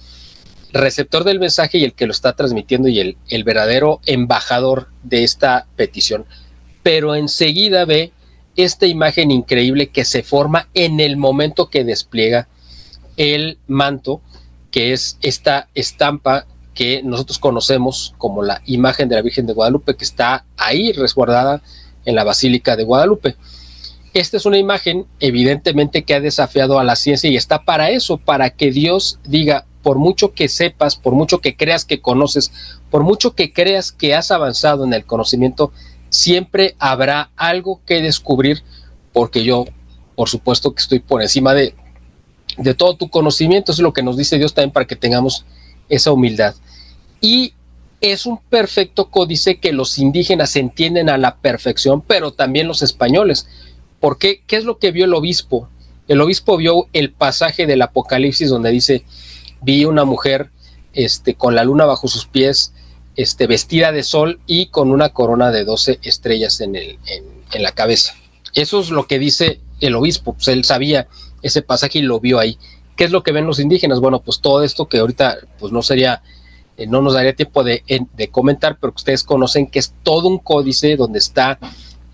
Speaker 1: receptor del mensaje y el que lo está transmitiendo y el verdadero embajador de esta petición. Pero enseguida ve esta imagen increíble que se forma en el momento que despliega el manto, que es esta estampa que nosotros conocemos como la imagen de la Virgen de Guadalupe, que está ahí resguardada en la Basílica de Guadalupe. Esta es una imagen evidentemente que ha desafiado a la ciencia y está para eso, para que Dios diga, por mucho que sepas, por mucho que creas que conoces, por mucho que creas que has avanzado en el conocimiento, siempre habrá algo que descubrir, porque yo, por supuesto que estoy por encima de todo tu conocimiento. Eso es lo que nos dice Dios también, para que tengamos esa humildad. Y es un perfecto códice que los indígenas entienden a la perfección, pero también los españoles. ¿Por qué? ¿Qué es lo que vio el obispo? El obispo vio el pasaje del Apocalipsis donde dice, vi una mujer con la luna bajo sus pies, vestida de sol y con una corona de 12 estrellas en la cabeza. Eso es lo que dice el obispo, pues él sabía ese pasaje y lo vio ahí. ¿Qué es lo que ven los indígenas? Bueno, pues todo esto que ahorita pues no nos daría tiempo de comentar, pero que ustedes conocen que es todo un códice donde está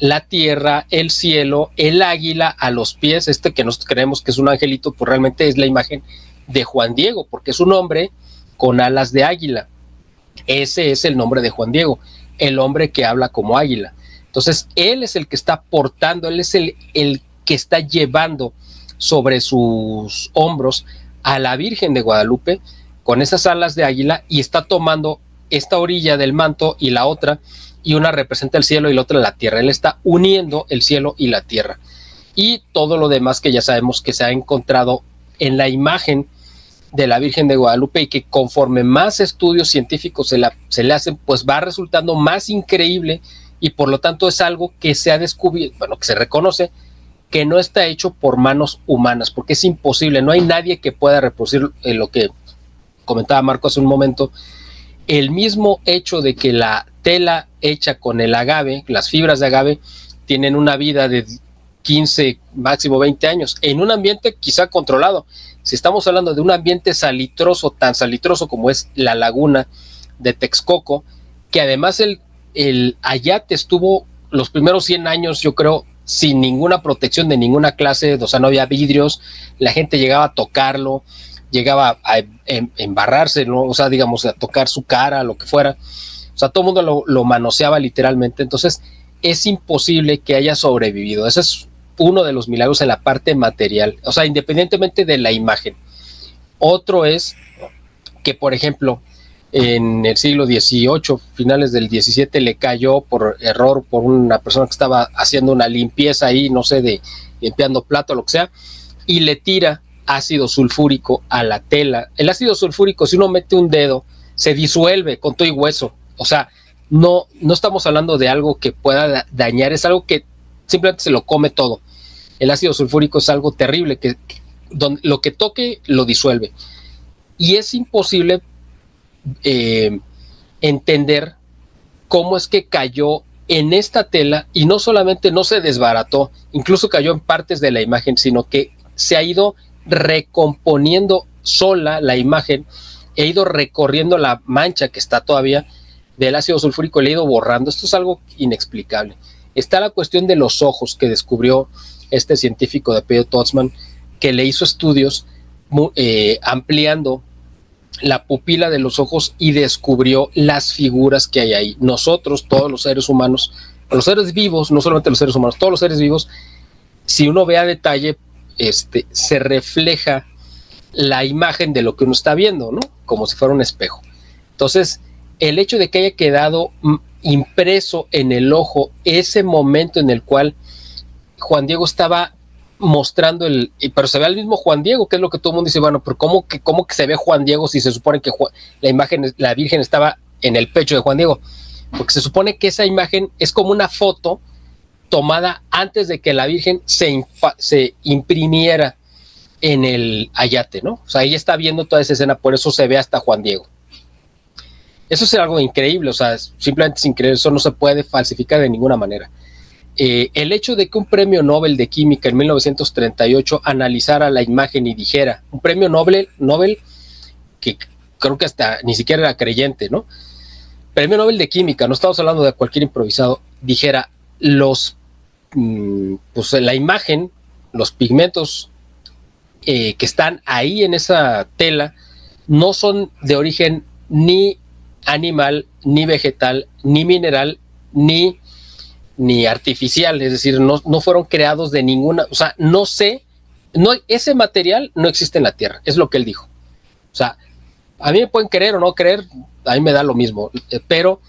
Speaker 1: la tierra, el cielo, el águila a los pies, que nosotros creemos que es un angelito, pues realmente es la imagen de Juan Diego, porque es un hombre con alas de águila. Ese es el nombre de Juan Diego, el hombre que habla como águila. Entonces, él es el que está portando, él es el que está llevando sobre sus hombros a la Virgen de Guadalupe con esas alas de águila y está tomando esta orilla del manto y la otra, y una representa el cielo y la otra la tierra. Él está uniendo el cielo y la tierra. Y todo lo demás que ya sabemos que se ha encontrado en la imagen de la Virgen de Guadalupe y que conforme más estudios científicos se le hacen, pues va resultando más increíble y por lo tanto es algo que se ha descubierto, bueno, que se reconoce que no está hecho por manos humanas, porque es imposible, no hay nadie que pueda reproducir lo que comentaba Marco hace un momento, el mismo hecho de que la tela hecha con el agave, las fibras de agave, tienen una vida de 15, máximo 20 años, en un ambiente quizá controlado. Si estamos hablando de un ambiente salitroso, tan salitroso como es la laguna de Texcoco, que además el ayate estuvo los primeros 100 años, yo creo, sin ninguna protección de ninguna clase, o sea, no había vidrios, la gente llegaba a tocarlo, llegaba a embarrarse, ¿no? O sea, digamos, a tocar su cara, lo que fuera. O sea, todo el mundo lo manoseaba literalmente. Entonces, es imposible que haya sobrevivido. Ese es uno de los milagros en la parte material, o sea, independientemente de la imagen. Otro es que, por ejemplo, en el siglo XVIII, finales del XVII, le cayó por error por una persona que estaba haciendo una limpieza ahí, no sé, limpiando plato o lo que sea, y le tira ácido sulfúrico a la tela. El ácido sulfúrico, si uno mete un dedo, se disuelve con todo y hueso. O sea, no estamos hablando de algo que pueda dañar, es algo que simplemente se lo come todo. El ácido sulfúrico es algo terrible, que lo que toque lo disuelve. Y es imposible entender cómo es que cayó en esta tela y no solamente no se desbarató, incluso cayó en partes de la imagen, sino que se ha ido recomponiendo sola la imagen, he ido recorriendo la mancha que está todavía del ácido sulfúrico, le he ido borrando. Esto es algo inexplicable. Está la cuestión de los ojos que descubrió este científico de apellido Totzmann, que le hizo estudios ampliando la pupila de los ojos y descubrió las figuras que hay ahí. Nosotros, todos los seres humanos, los seres vivos, no solamente los seres humanos, todos los seres vivos, si uno ve a detalle, se refleja la imagen de lo que uno está viendo, ¿no? Como si fuera un espejo. Entonces, el hecho de que haya quedado impreso en el ojo ese momento en el cual Juan Diego estaba mostrando pero se ve al mismo Juan Diego, que es lo que todo el mundo dice, bueno, pero ¿cómo que se ve Juan Diego si se supone que la imagen, la Virgen estaba en el pecho de Juan Diego? Porque se supone que esa imagen es como una foto tomada antes de que la Virgen se imprimiera en el ayate, ¿no? O sea, ella está viendo toda esa escena, por eso se ve hasta Juan Diego. Eso es algo increíble, o sea, simplemente es increíble, eso no se puede falsificar de ninguna manera. El hecho de que un premio Nobel de Química en 1938 analizara la imagen y dijera, un premio Nobel que creo que hasta ni siquiera era creyente, ¿no? Premio Nobel de Química, no estamos hablando de cualquier improvisado, dijera, pues la imagen, los pigmentos que están ahí en esa tela, no son de origen ni animal, ni vegetal, ni mineral, ni artificial, es decir, no fueron creados de ninguna, o sea, ese material no existe en la Tierra, es lo que él dijo. O sea, a mí me pueden creer o no creer, a mí me da lo mismo, pero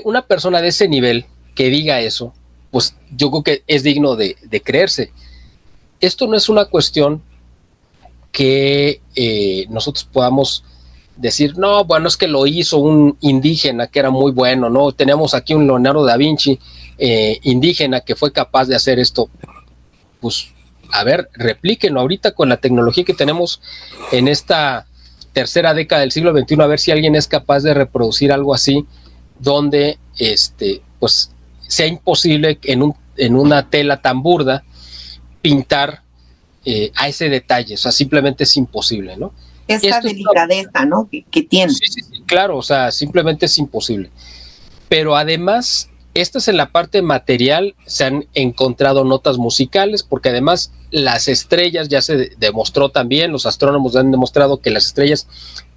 Speaker 1: una persona de ese nivel que diga eso, pues yo creo que es digno de creerse. Esto no es una cuestión que nosotros podamos decir, no, bueno, es que lo hizo un indígena que era muy bueno, ¿no? Tenemos aquí un Leonardo da Vinci indígena que fue capaz de hacer esto. Pues, a ver, replíquenlo ahorita con la tecnología que tenemos en esta tercera década del siglo XXI, a ver si alguien es capaz de reproducir algo así, donde pues sea imposible en una tela tan burda pintar a ese detalle. O sea, simplemente es imposible, ¿no?
Speaker 2: Esa delicadeza, ¿no? Que tiene.
Speaker 1: Sí, claro, o sea, simplemente es imposible. Pero además, esta es en la parte material, se han encontrado notas musicales, porque además las estrellas, ya se demostró también, los astrónomos han demostrado que las estrellas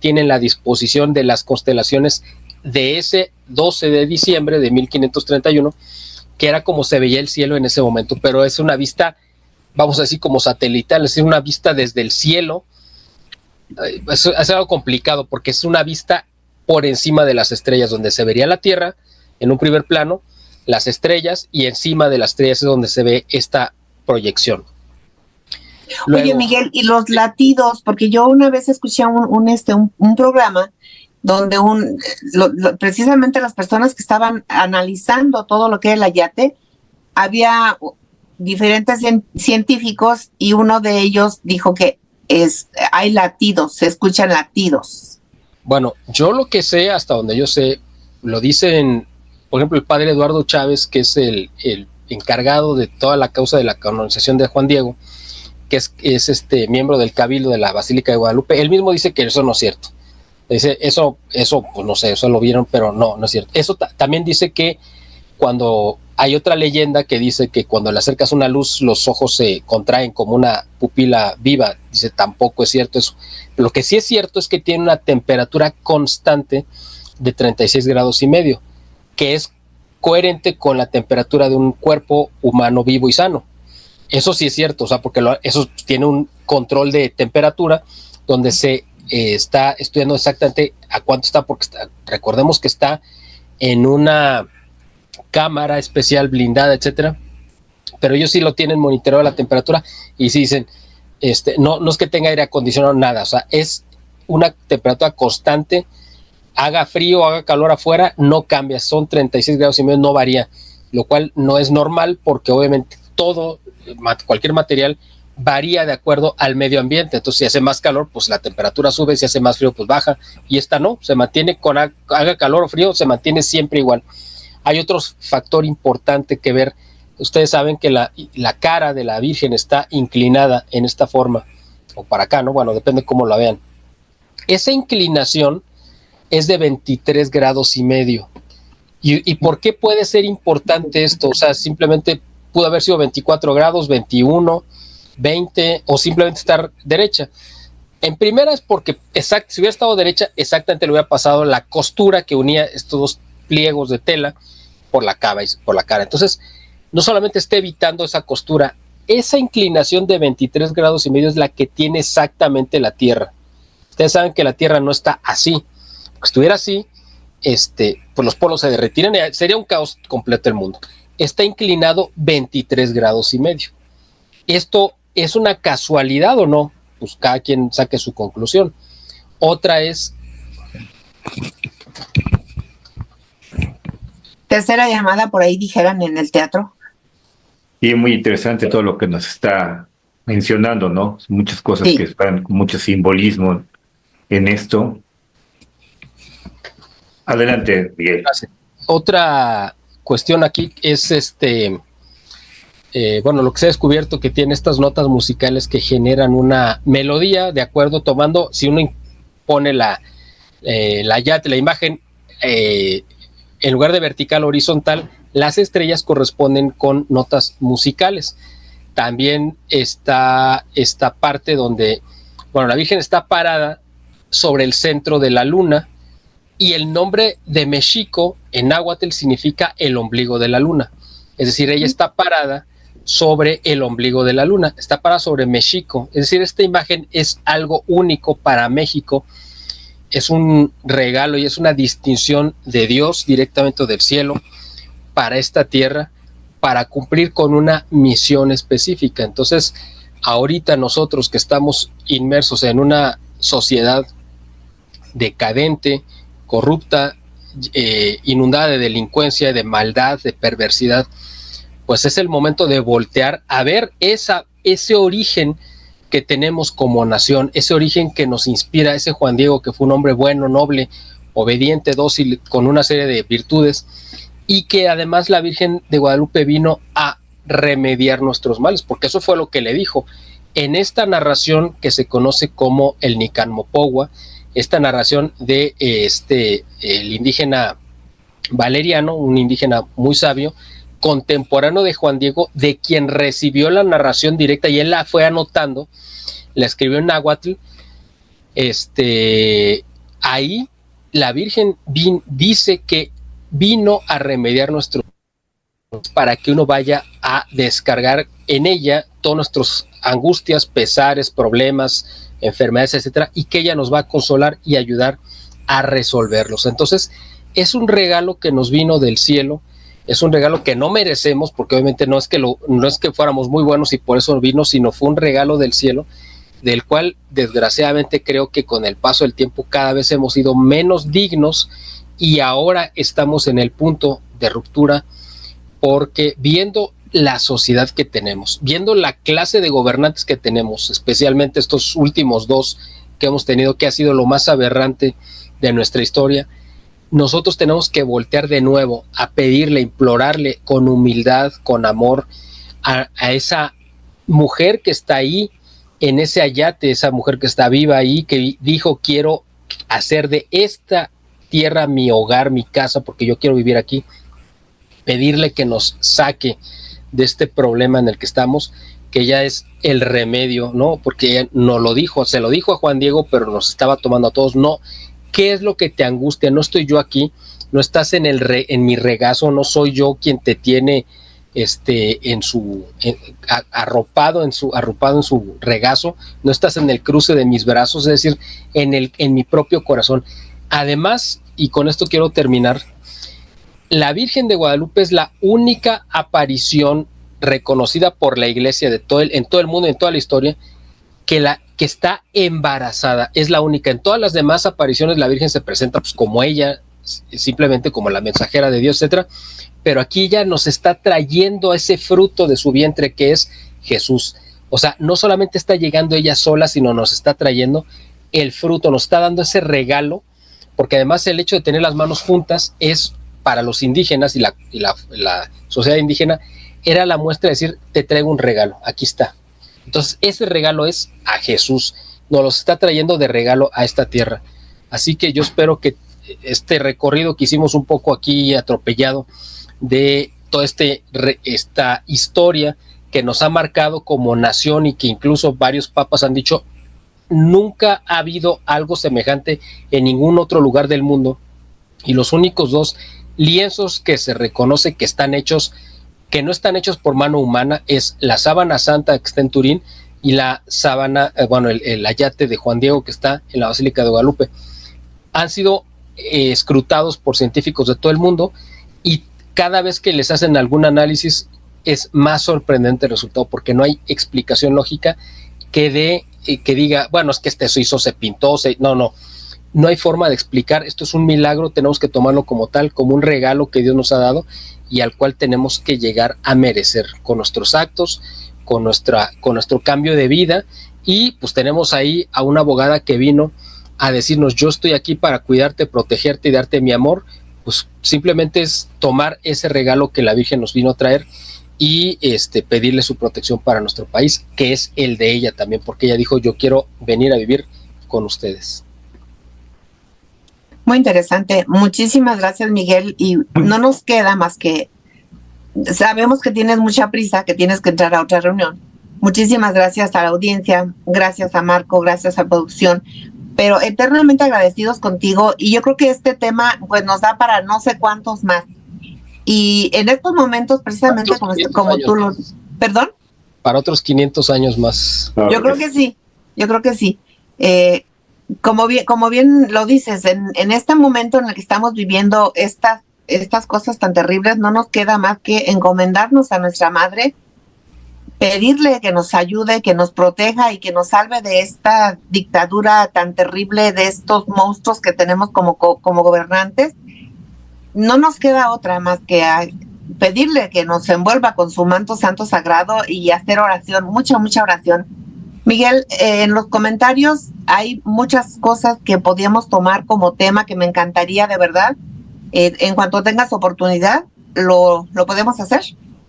Speaker 1: tienen la disposición de las constelaciones de ese 12 de diciembre de 1531, que era como se veía el cielo en ese momento, pero es una vista, vamos a decir, como satelital, es decir, una vista desde el cielo. Es algo complicado porque es una vista por encima de las estrellas, donde se vería la Tierra en un primer plano, las estrellas, y encima de las estrellas es donde se ve esta proyección.
Speaker 2: Luego, oye, Miguel, y los latidos, porque yo una vez escuché un programa donde precisamente las personas que estaban analizando todo lo que era el ayate, había diferentes científicos y uno de ellos dijo que hay latidos, se escuchan latidos.
Speaker 1: Bueno, yo lo que sé, hasta donde yo sé, lo dicen, por ejemplo, el padre Eduardo Chávez, que es el encargado de toda la causa de la canonización de Juan Diego, que es miembro del Cabildo de la Basílica de Guadalupe. Él mismo dice que eso no es cierto. Dice, eso pues no sé, eso lo vieron, pero no es cierto. Eso también dice que cuando hay otra leyenda que dice que cuando le acercas una luz los ojos se contraen como una pupila viva, dice, tampoco es cierto eso. Lo que sí es cierto es que tiene una temperatura constante de 36 grados y medio, que es coherente con la temperatura de un cuerpo humano vivo y sano. Eso sí es cierto, o sea, porque eso tiene un control de temperatura donde se está estudiando exactamente a cuánto está, porque recordemos que está en una cámara especial blindada, etcétera, pero ellos sí lo tienen monitoreado la temperatura y sí dicen, no es que tenga aire acondicionado, nada, o sea, es una temperatura constante, haga frío, haga calor afuera, no cambia, son 36 grados y medio, no varía, lo cual no es normal porque obviamente cualquier material varía de acuerdo al medio ambiente. Entonces, si hace más calor, pues la temperatura sube, si hace más frío, pues baja, y esta no, se mantiene haga calor o frío, se mantiene siempre igual. Hay otro factor importante que ver. Ustedes saben que la cara de la Virgen está inclinada en esta forma, o para acá, ¿no? Bueno, depende cómo la vean. Esa inclinación es de 23 grados y medio. ¿Y por qué puede ser importante esto? O sea, simplemente pudo haber sido 24 grados, 21, 20, o simplemente estar derecha. En primera es porque, si hubiera estado derecha, exactamente le hubiera pasado la costura que unía estos dos pliegos de tela por la cara. Entonces, no solamente está evitando esa costura, esa inclinación de 23 grados y medio es la que tiene exactamente la Tierra. Ustedes saben que la Tierra no está así. Porque estuviera así, pues los polos se derretirían y sería un caos completo el mundo. Está inclinado 23 grados y medio. ¿Esto es una casualidad o no? Pues cada quien saque su conclusión. Otra es...
Speaker 2: Tercera llamada, por ahí dijeran en el teatro.
Speaker 3: Y es muy interesante todo lo que nos está mencionando, ¿no? Muchas cosas que están con mucho simbolismo en esto. Adelante, Miguel.
Speaker 1: Otra cuestión aquí es lo que se ha descubierto que tiene estas notas musicales que generan una melodía, de acuerdo, tomando, si uno pone la imagen en lugar de vertical o horizontal, las estrellas corresponden con notas musicales. También está esta parte donde, la Virgen está parada sobre el centro de la luna, y el nombre de Mexico en náhuatl significa el ombligo de la luna. Es decir, ella está parada sobre el ombligo de la luna, está parada sobre Mexico. Es decir, esta imagen es algo único para México, es un regalo y es una distinción de Dios directamente del cielo para esta tierra, para cumplir con una misión específica. Entonces, ahorita nosotros que estamos inmersos en una sociedad decadente, corrupta, inundada de delincuencia, de maldad, de perversidad, pues es el momento de voltear a ver ese origen que tenemos como nación, ese origen que nos inspira, ese Juan Diego que fue un hombre bueno, noble, obediente, dócil, con una serie de virtudes, y que además la Virgen de Guadalupe vino a remediar nuestros males, porque eso fue lo que le dijo en esta narración que se conoce como el Nican Mopogua, esta narración de el indígena Valeriano, un indígena muy sabio, contemporáneo de Juan Diego, de quien recibió la narración directa y él la fue anotando, la escribió en náhuatl. Ahí la Virgen dice que vino a remediar nuestro, para que uno vaya a descargar en ella todas nuestras angustias, pesares, problemas, enfermedades, etcétera, y que ella nos va a consolar y ayudar a resolverlos. Entonces, es un regalo que nos vino del cielo, es un regalo que no merecemos, porque obviamente no es que fuéramos muy buenos y por eso vino, sino fue un regalo del cielo, del cual desgraciadamente creo que con el paso del tiempo cada vez hemos sido menos dignos y ahora estamos en el punto de ruptura, porque viendo la sociedad que tenemos, viendo la clase de gobernantes que tenemos, especialmente estos últimos dos que hemos tenido, que ha sido lo más aberrante de nuestra historia, nosotros tenemos que voltear de nuevo a pedirle, implorarle con humildad, con amor a esa mujer que está ahí en ese ayate, esa mujer que está viva ahí, que dijo: quiero hacer de esta tierra mi hogar, mi casa, porque yo quiero vivir aquí. Pedirle que nos saque de este problema en el que estamos, que ya es el remedio, ¿no? Porque ella nos lo dijo, se lo dijo a Juan Diego, pero nos estaba tomando a todos. No, ¿qué es lo que te angustia? No estoy yo aquí, no estás en mi regazo, no soy yo quien te tiene arropado en su regazo, no estás en el cruce de mis brazos, es decir, en mi propio corazón. Además, y con esto quiero terminar, la Virgen de Guadalupe es la única aparición reconocida por la Iglesia en todo el mundo, en toda la historia, que está embarazada. Es la única. En todas las demás apariciones la Virgen se presenta pues como ella, simplemente como la mensajera de Dios, etcétera. Pero aquí ella nos está trayendo ese fruto de su vientre que es Jesús. O sea, no solamente está llegando ella sola, sino nos está trayendo el fruto, nos está dando ese regalo, porque además el hecho de tener las manos juntas es para los indígenas y la sociedad indígena era la muestra de decir: te traigo un regalo, aquí está. Entonces ese regalo es a Jesús, nos lo está trayendo de regalo a esta tierra. Así que yo espero que este recorrido que hicimos un poco aquí atropellado de toda esta historia que nos ha marcado como nación y que incluso varios papas han dicho: nunca ha habido algo semejante en ningún otro lugar del mundo, y los únicos dos lienzos que se reconoce que están hechos, que no están hechos por mano humana, es la sábana santa que está en Turín y la sábana, el ayate de Juan Diego que está en la Basílica de Guadalupe. Han sido escrutados por científicos de todo el mundo y cada vez que les hacen algún análisis es más sorprendente el resultado, porque no hay explicación lógica que diga, bueno, es que se hizo, se pintó, no hay forma de explicar. Esto es un milagro, tenemos que tomarlo como tal, como un regalo que Dios nos ha dado y al cual tenemos que llegar a merecer con nuestros actos, con nuestro cambio de vida. Y pues tenemos ahí a una abogada que vino a decirnos: yo estoy aquí para cuidarte, protegerte y darte mi amor. Pues simplemente es tomar ese regalo que la Virgen nos vino a traer y pedirle su protección para nuestro país, que es el de ella también, porque ella dijo: yo quiero venir a vivir con ustedes.
Speaker 2: Muy interesante. Muchísimas gracias, Miguel. Y no nos queda más que, sabemos que tienes mucha prisa, que tienes que entrar a otra reunión. Muchísimas gracias a la audiencia, gracias a Marco, gracias a producción, pero eternamente agradecidos contigo. Y yo creo que este tema pues nos da para no sé cuántos más. Y en estos momentos, precisamente como tú lo... ¿Perdón?
Speaker 1: Para otros 500 años más.
Speaker 2: Yo creo que sí, Como bien lo dices, en este momento en el que estamos viviendo estas cosas tan terribles, no nos queda más que encomendarnos a nuestra Madre, pedirle que nos ayude, que nos proteja y que nos salve de esta dictadura tan terrible, de estos monstruos que tenemos como gobernantes. No nos queda otra más que pedirle que nos envuelva con su manto santo sagrado y hacer oración, mucha oración, Miguel, en los comentarios hay muchas cosas que podíamos tomar como tema que me encantaría de verdad. En cuanto tengas oportunidad, lo podemos hacer.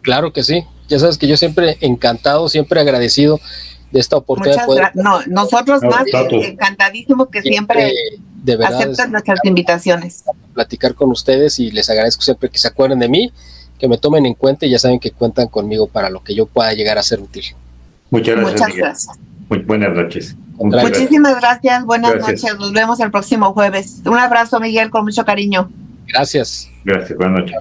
Speaker 1: Claro que sí. Ya sabes que yo siempre encantado, siempre agradecido de esta oportunidad.
Speaker 2: Nosotros más encantadísimos que siempre
Speaker 1: de verdad,
Speaker 2: aceptan nuestras invitaciones.
Speaker 1: Platicar con ustedes y les agradezco siempre que se acuerden de mí, que me tomen en cuenta y ya saben que cuentan conmigo para lo que yo pueda llegar a ser útil.
Speaker 3: Muchas gracias.
Speaker 2: Muchas gracias.
Speaker 3: Muy buenas noches.
Speaker 2: Muchísimas gracias. Buenas noches. Nos vemos el próximo jueves. Un abrazo, Miguel, con mucho cariño.
Speaker 1: Gracias.
Speaker 3: Gracias. Buenas noches.